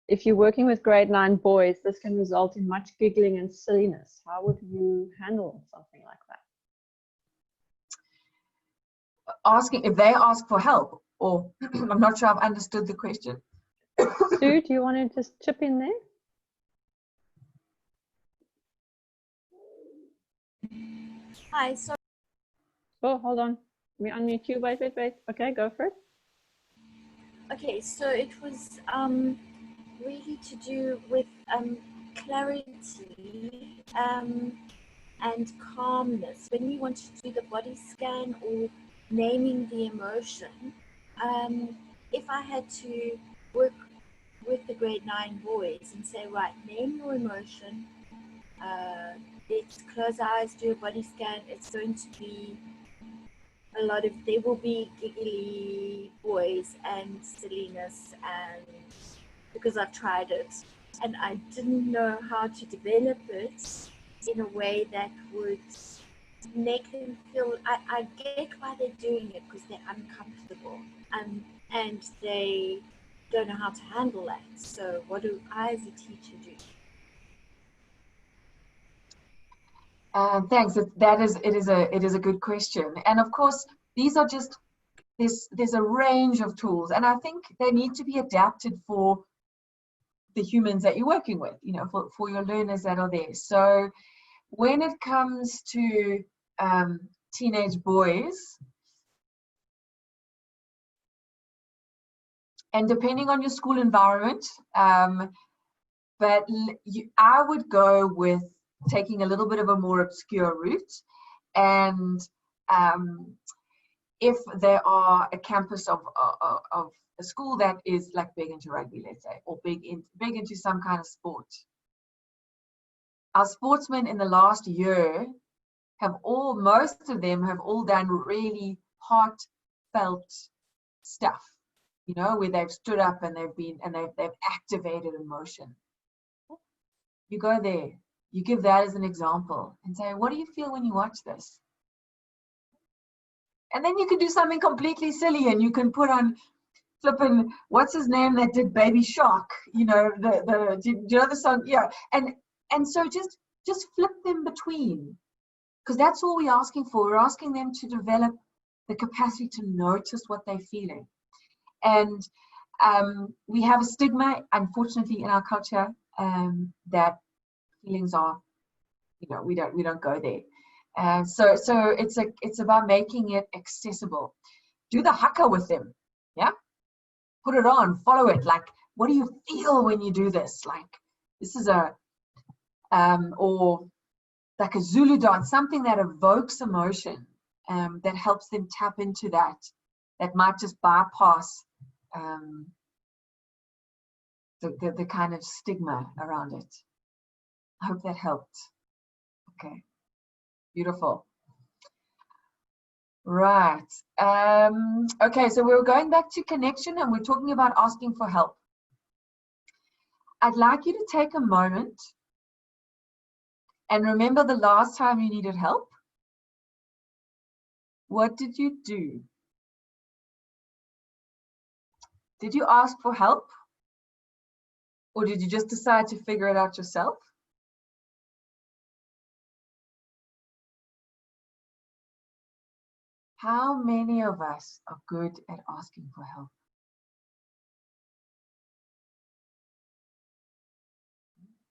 If you're working with grade 9 boys, this can result in much giggling and silliness. How would you handle something like that? Asking if they ask for help, or I'm not sure I've understood the question. Sue, do you want to just chip in there? Hi, so Oh, hold on. Let me unmute you. Wait. Okay, go for it. okay, so it was really to do with clarity and calmness. When we want to do the body scan or naming the emotion, if I had to work with the grade 9 boys and say, right, name your emotion, let's close our eyes, do a body scan, it's going to be a lot of, they will be giggly boys and silliness, and because I've tried it and I didn't know how to develop it in a way that would make them feel, I get why they're doing it, because they're uncomfortable and they don't know how to handle that. So what do I as a teacher do? Thanks. It is a good question, and of course these are just there's a range of tools, and I think they need to be adapted for the humans that you're working with, you know, for your learners that are there. So when it comes to teenage boys, and depending on your school environment, but I would go with taking a little bit of a more obscure route, and if there are a campus of a school that is like big into rugby, let's say, or big into some kind of sport, our sportsmen in the last year most of them have all done really heartfelt stuff, you know, where they've stood up and they've activated emotion. You go there, you give that as an example and say, what do you feel when you watch this? And then you can do something completely silly, and you can put on flipping, what's his name that did Baby Shark, you know, do you know the song? Yeah. And so just flip them between, because that's all we're asking for. We're asking them to develop the capacity to notice what they're feeling. And we have a stigma, unfortunately, in our culture, that feelings are, you know, we don't go there. So it's about making it accessible. Do the haka with them, yeah. Put it on, follow it. Like, what do you feel when you do this? Like, this is or like a Zulu dance, something that evokes emotion, that helps them tap into that might just bypass the kind of stigma around it. I hope that helped. Okay, beautiful. Right. Okay, so we're going back to connection, and we're talking about asking for help. I'd like you to take a moment and remember the last time you needed help. What did you do? Did you ask for help? Or did you just decide to figure it out yourself? How many of us are good at asking for help?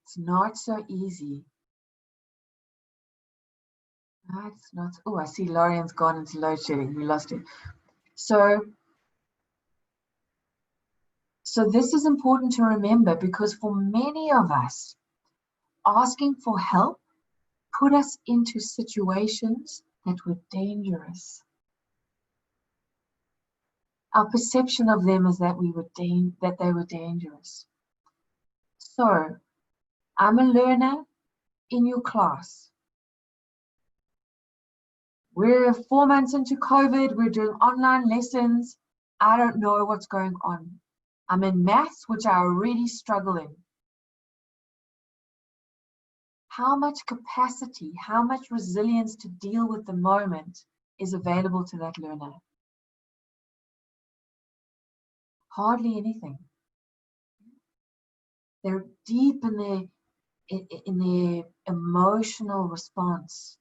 It's not so easy. No, it's not. Oh, I see Lorian's gone into load shedding. We lost it. So this is important to remember, because for many of us, asking for help put us into situations that were dangerous. Our perception of them is that they were dangerous. So I'm a learner in your class. We're 4 months into COVID. We're doing online lessons. I don't know what's going on. I'm in maths, which I already struggle in. How much capacity, how much resilience to deal with the moment is available to that learner? Hardly anything. They're deep in their emotional response.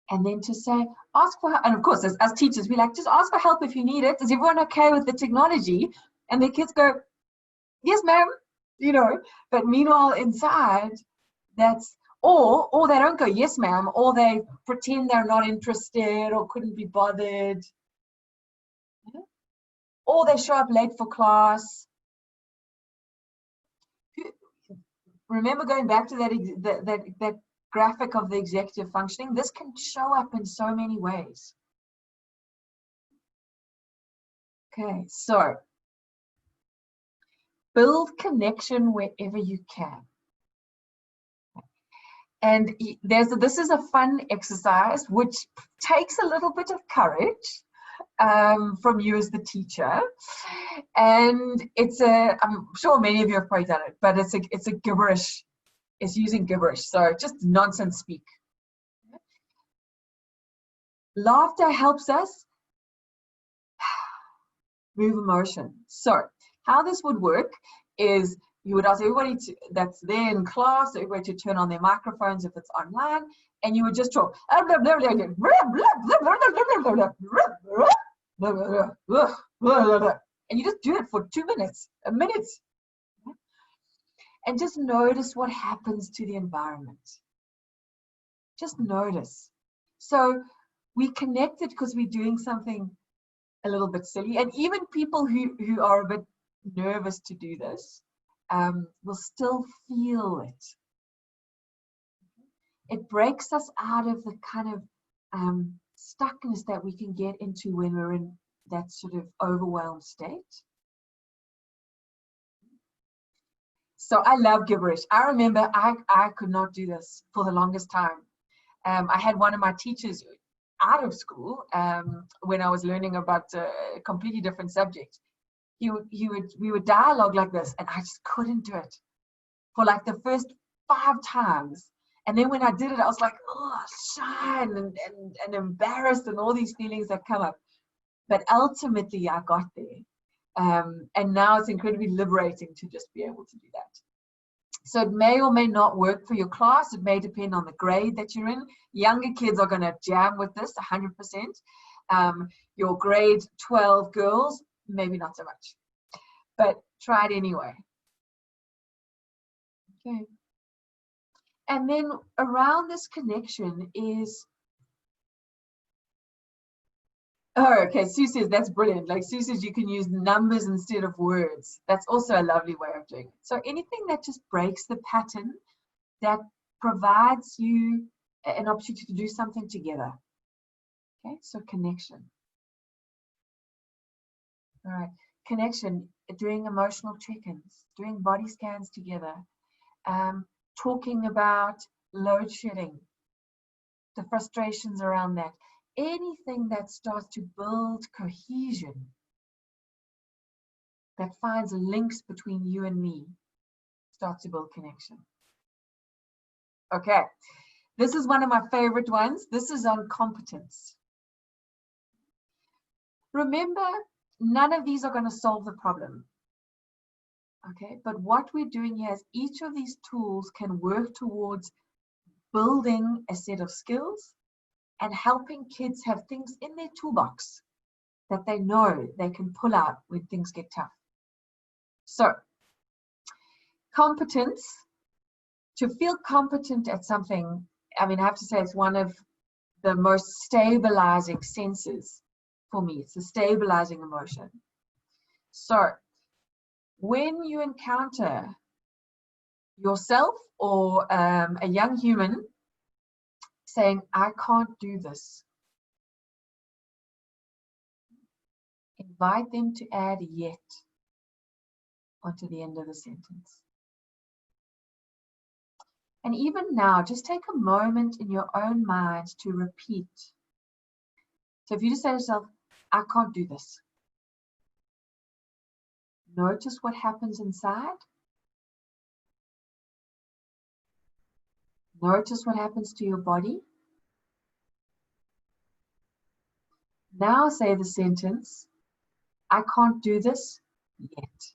And then to say, ask for help. And of course, as teachers, we like, just ask for help if you need it. Is everyone okay with the technology? And the kids go, yes, ma'am, you know. But meanwhile, inside, that's, or they don't go, yes, ma'am, or they pretend they're not interested or couldn't be bothered. Or they show up late for class. Remember going back to that graphic of the executive functioning? This can show up in so many ways. Okay, so build connection wherever you can. And this is a fun exercise which takes a little bit of courage from you as the teacher, and I'm sure many of you have probably done it, but it's a gibberish. It's using gibberish, so just nonsense speak. Laughter helps us move emotion. So how this would work is you would ask everybody that's there in class, everybody to turn on their microphones if it's online, and you would just talk. And you just do it for 2 minutes, a minute. And just notice what happens to the environment. Just notice. So we connected because we're doing something a little bit silly. And even people who are a bit nervous to do this will still feel it. It breaks us out of the kind of stuckness that we can get into when we're in that sort of overwhelmed state. So I love gibberish. I remember I could not do this for the longest time. I had one of my teachers out of school when I was learning about a completely different subject. We would dialogue like this, and I just couldn't do it for like the first 5 times. And then when I did it, I was like, oh, shy and embarrassed and all these feelings that come up. But ultimately, I got there. And now it's incredibly liberating to just be able to do that. So it may or may not work for your class. It may depend on the grade that you're in. Younger kids are going to jam with this 100%. Your grade 12 girls, maybe not so much. But try it anyway. Okay. And then around this connection is, oh, okay, Sue says that's brilliant. Like Sue says, you can use numbers instead of words. That's also a lovely way of doing it. So anything that just breaks the pattern, that provides you an opportunity to do something together. Okay, so connection. All right, connection, doing emotional check-ins, doing body scans together, talking about load shedding, the frustrations around that. Anything that starts to build cohesion, that finds links between you and me, starts to build connection. Okay, this is one of my favorite ones. This is on competence. Remember, none of these are going to solve the problem. Okay, but what we're doing here is each of these tools can work towards building a set of skills and helping kids have things in their toolbox that they know they can pull out when things get tough. So, competence, to feel competent at something, I mean, I have to say it's one of the most stabilizing senses for me. It's a stabilizing emotion. So, when you encounter yourself or a young human saying, I can't do this, invite them to add yet onto the end of the sentence. And even now, just take a moment in your own mind to repeat. So if you just say to yourself, I can't do this. Notice what happens inside. Notice what happens to your body. Now say the sentence, I can't do this yet.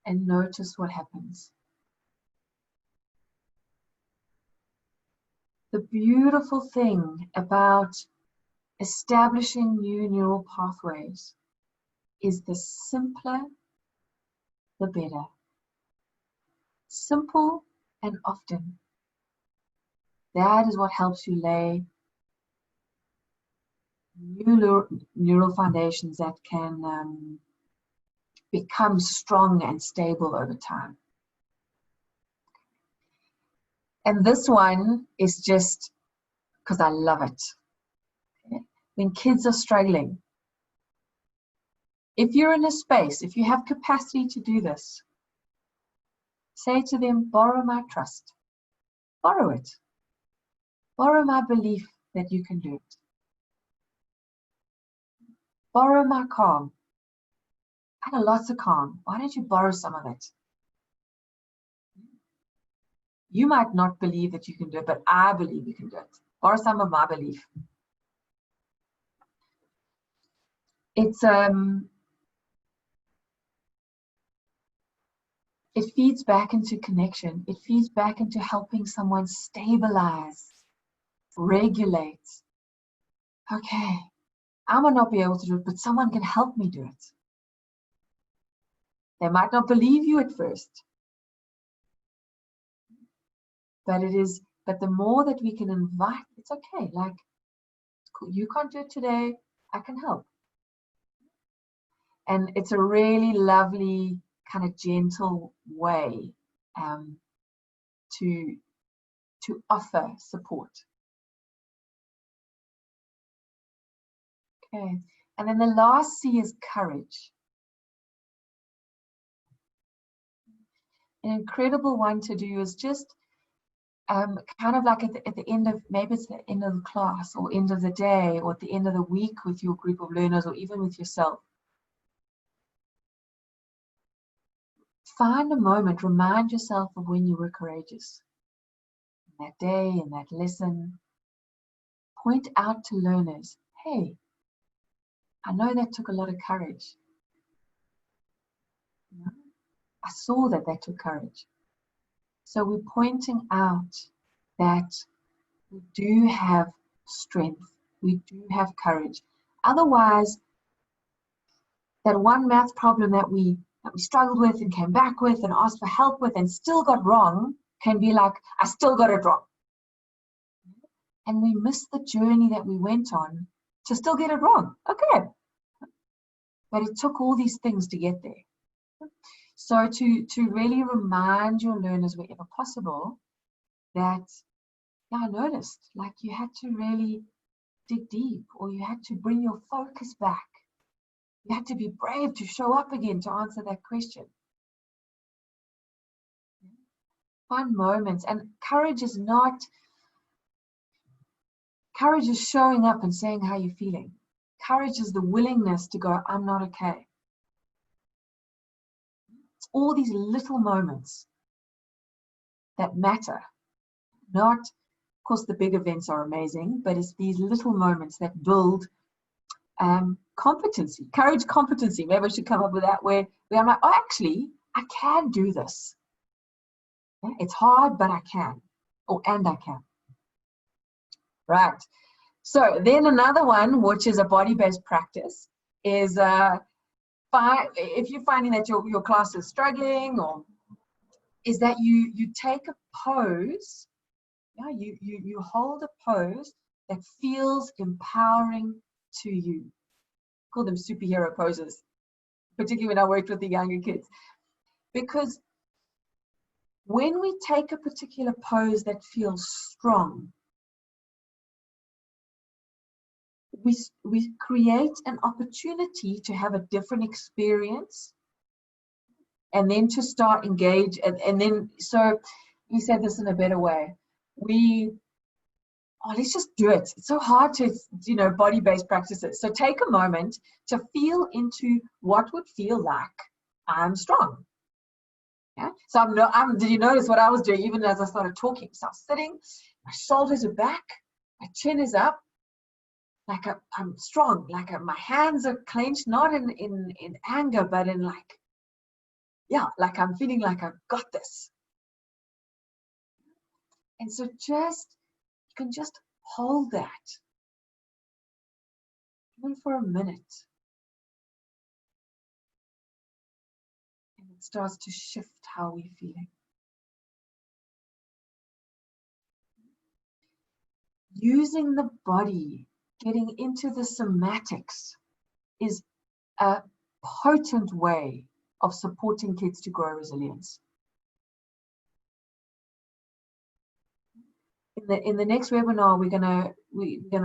And notice what happens. The beautiful thing about establishing new neural pathways is the simpler, the better. Simple and often. That is what helps you lay new neural foundations that can become strong and stable over time. And this one is just because I love it. Okay? When kids are struggling, if you're in a space, if you have capacity to do this, say to them, borrow my trust. Borrow it. Borrow my belief that you can do it. Borrow my calm. I have lots of calm. Why don't you borrow some of it? You might not believe that you can do it, but I believe you can do it. Borrow some of my belief. It's it feeds back into connection. It feeds back into helping someone stabilize, regulate. Okay, I might not be able to do it, but someone can help me do it. They might not believe you at first, but the more that we can invite, it's okay. Like, you can't do it today, I can help. And it's a really lovely, kind of gentle way to offer support. Okay, and then the last C is courage. An incredible one to do is just kind of like at the end of, maybe it's the end of the class or end of the day or at the end of the week with your group of learners or even with yourself. Find a moment, remind yourself of when you were courageous. In that day, in that lesson, point out to learners, hey, I know that took a lot of courage. You know, I saw that took courage. So we're pointing out that we do have strength, we do have courage. Otherwise, that one math problem that we struggled with and came back with and asked for help with and still got wrong can be like, I still got it wrong. And we miss the journey that we went on to still get it wrong. Okay. But it took all these things to get there. So to really remind your learners wherever possible that, yeah, I noticed, like you had to really dig deep, or you had to bring your focus back. You had to be brave to show up again to answer that question. Find moments, and courage is showing up and saying how you're feeling. Courage is the willingness to go, I'm not okay. It's all these little moments that matter. Not, of course, the big events are amazing, but it's these little moments that build competency, courage competency. Maybe I should come up with that where I'm like, oh, actually, I can do this. It's hard, but I can. Oh, and I can. Right. So then another one, which is a body-based practice, is if you're finding that your class is struggling, or is that you take a pose, yeah, you hold a pose that feels empowering to you. Call them superhero poses, particularly when I worked with the younger kids. Because when we take a particular pose that feels strong, we create an opportunity to have a different experience, and then to start engage, and then, so you said this in a better way, let's just do it. It's so hard to, body-based practices. So take a moment to feel into what would feel like I'm strong. Yeah. So did you notice what I was doing even as I started talking? So I was sitting, my shoulders are back, my chin is up, like I'm strong, like my hands are clenched, not in anger, but in like I'm feeling like I've got this. And so you can just hold that even for a minute. And it starts to shift how we're feeling. Using the body, getting into the somatics, is a potent way of supporting kids to grow resilience. In the next webinar, we're gonna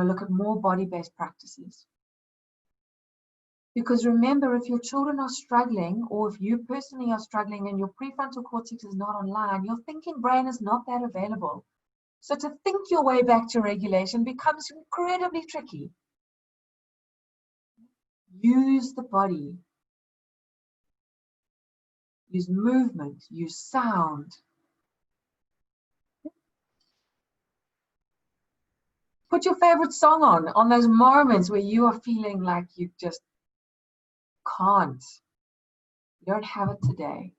look at more body-based practices. Because remember, if your children are struggling, or if you personally are struggling and your prefrontal cortex is not online, your thinking brain is not that available. So to think your way back to regulation becomes incredibly tricky. Use the body. Use movement, use sound. Put your favorite song on those moments where you are feeling like you just can't. You don't have it today.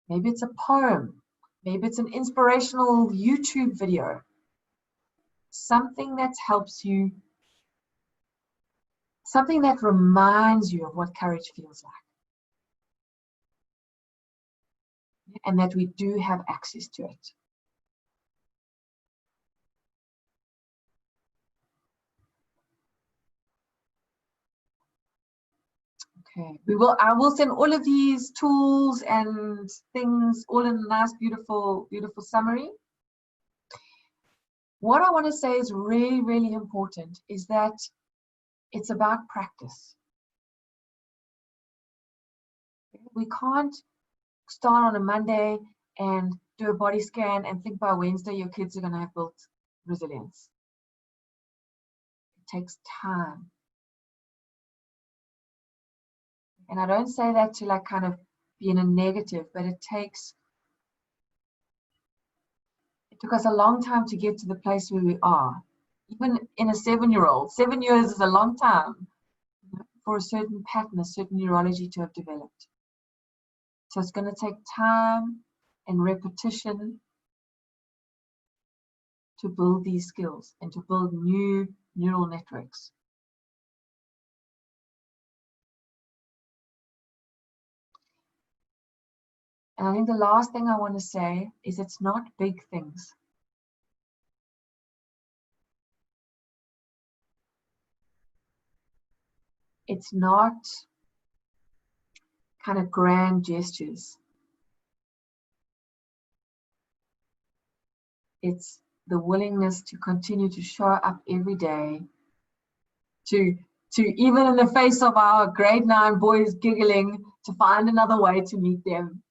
Maybe it's a poem. Maybe it's an inspirational YouTube video. Something that helps you, something that reminds you of what courage feels like. And that we do have access to it. Okay, I will send all of these tools and things all in a nice, beautiful, beautiful summary. What I want to say is really, really important is that it's about practice. We can't start on a Monday and do a body scan and think by Wednesday your kids are going to have built resilience. It takes time. And I don't say that to like kind of be in a negative, but it took us a long time to get to the place where we are. Even in a 7-year-old, 7 years is a long time for a certain pattern, a certain neurology to have developed. So it's going to take time and repetition to build these skills and to build new neural networks. And I think the last thing I want to say is it's not big things. It's not kind of grand gestures. It's the willingness to continue to show up every day, to even in the face of our grade 9 boys giggling, to find another way to meet them.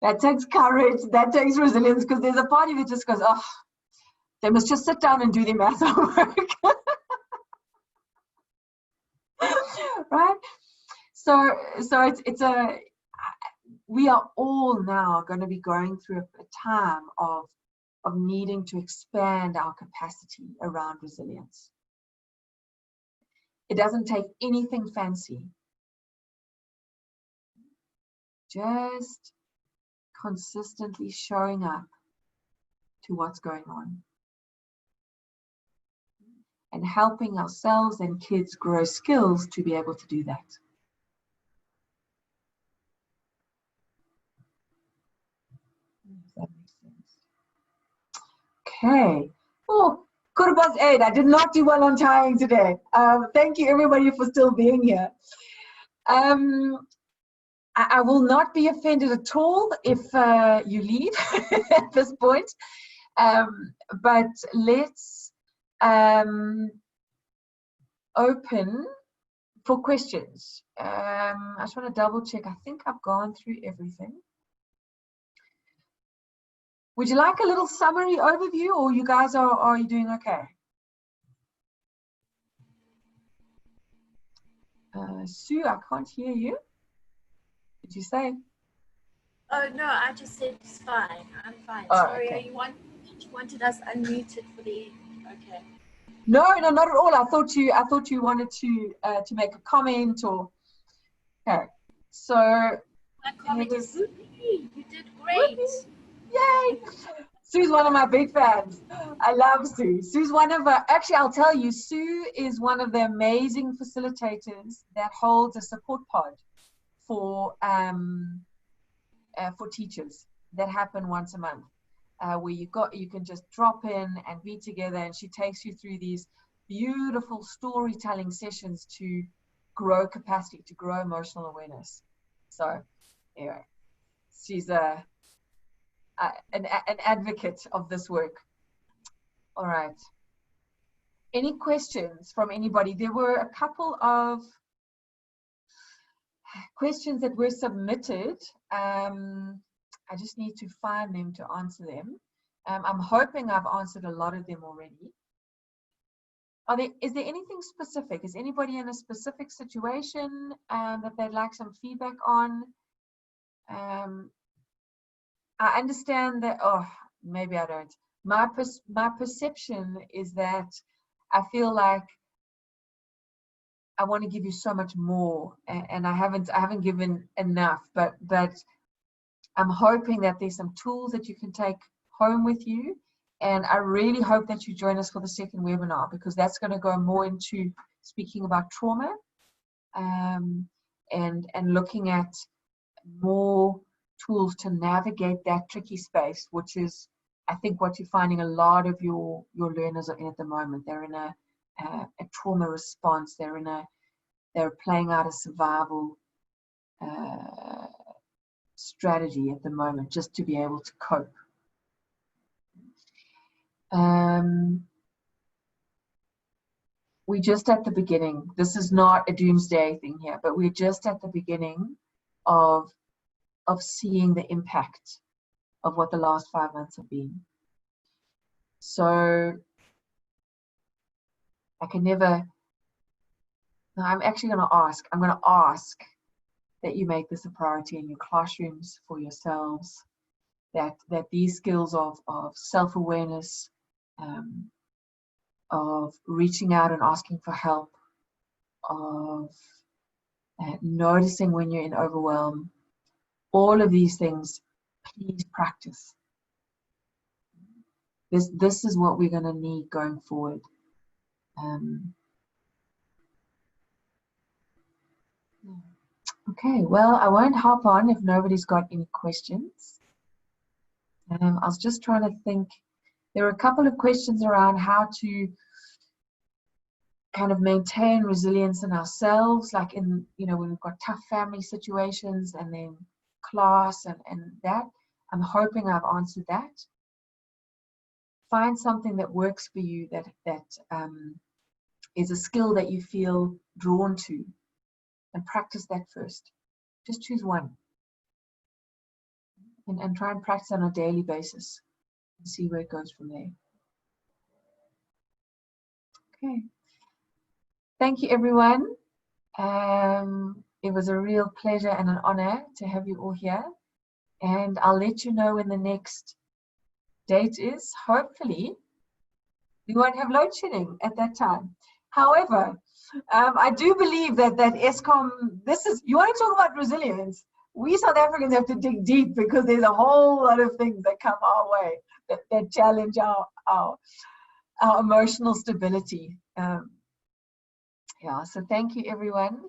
That takes courage, that takes resilience, because there's a part of it just goes, oh, they must just sit down and do their math homework. Right? So we are all now going to be going through a time of needing to expand our capacity around resilience. It doesn't take anything fancy. Just consistently showing up to what's going on and helping ourselves and kids grow skills to be able to do that. If that makes sense. Okay. Oh, Kurba's 8. I did not do well on tying today. Thank you everybody for still being here. I will not be offended at all if you leave at this point. But let's open for questions. I just want to double check. I think I've gone through everything. Would you like a little summary overview, or you guys are you doing okay? Sue, I can't hear you. Did you say? Oh no, I just said it's fine. I'm fine. Oh, Sorry, okay. you wanted us unmuted for the. Okay. No, not at all. I thought you wanted to make a comment or. Okay. So. My comment is, whoopee, you did great. Yay! Sue's one of my big fans. I love Sue. Sue's one of actually, I'll tell you, Sue is one of the amazing facilitators that holds a support pod for teachers that happen once a month, where you can just drop in and be together, and she takes you through these beautiful storytelling sessions to grow capacity, to grow emotional awareness. So anyway, she's an advocate of this work. All right. Any questions from anybody? There were a couple of questions that were submitted. I just need to find them to answer them. I'm hoping I've answered a lot of them already. Is there anything specific? Is anybody in a specific situation that they'd like some feedback on? I understand that, oh, maybe I don't. My perception is that I feel like I want to give you so much more, and I haven't given enough, but I'm hoping that there's some tools that you can take home with you, and I really hope that you join us for the second webinar, because that's going to go more into speaking about trauma, and looking at more tools to navigate that tricky space, which is, I think, what you're finding a lot of your learners are in at the moment. They're in a trauma response. They're playing out a survival strategy at the moment, just to be able to cope. We're just at the beginning. This is not a doomsday thing here, but we're just at the beginning of seeing the impact of what the last 5 months have been. So I can never, no, I'm actually going to ask that you make this a priority in your classrooms for yourselves, that these skills of self-awareness, of reaching out and asking for help, of noticing when you're in overwhelm, all of these things, please practice. This is what we're going to need going forward. Okay, well, I won't hop on if nobody's got any questions. I was just trying to think. There were a couple of questions around how to kind of maintain resilience in ourselves, like in, when we've got tough family situations, and then class and that. I'm hoping I've answered that. Find something that works for you, that is a skill that you feel drawn to, and practice that first. Just choose one, and try and practice on a daily basis and see where it goes from there. Okay. Thank you, everyone. It was a real pleasure and an honor to have you all here. And I'll let you know when the next date is. Hopefully, we won't have load shedding at that time. However, I do believe that Eskom, you want to talk about resilience. we South Africans have to dig deep because there's a whole lot of things that come our way that challenge our emotional stability. Yeah, so thank you, everyone.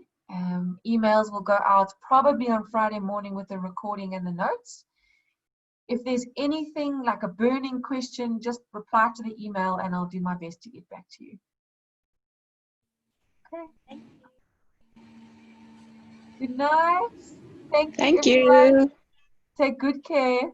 Emails will go out probably on Friday morning with the recording and the notes. If there's anything like a burning question, just reply to the email and I'll do my best to get back to you. Okay. Good night. Thank you. Thank everyone. you. Take good care.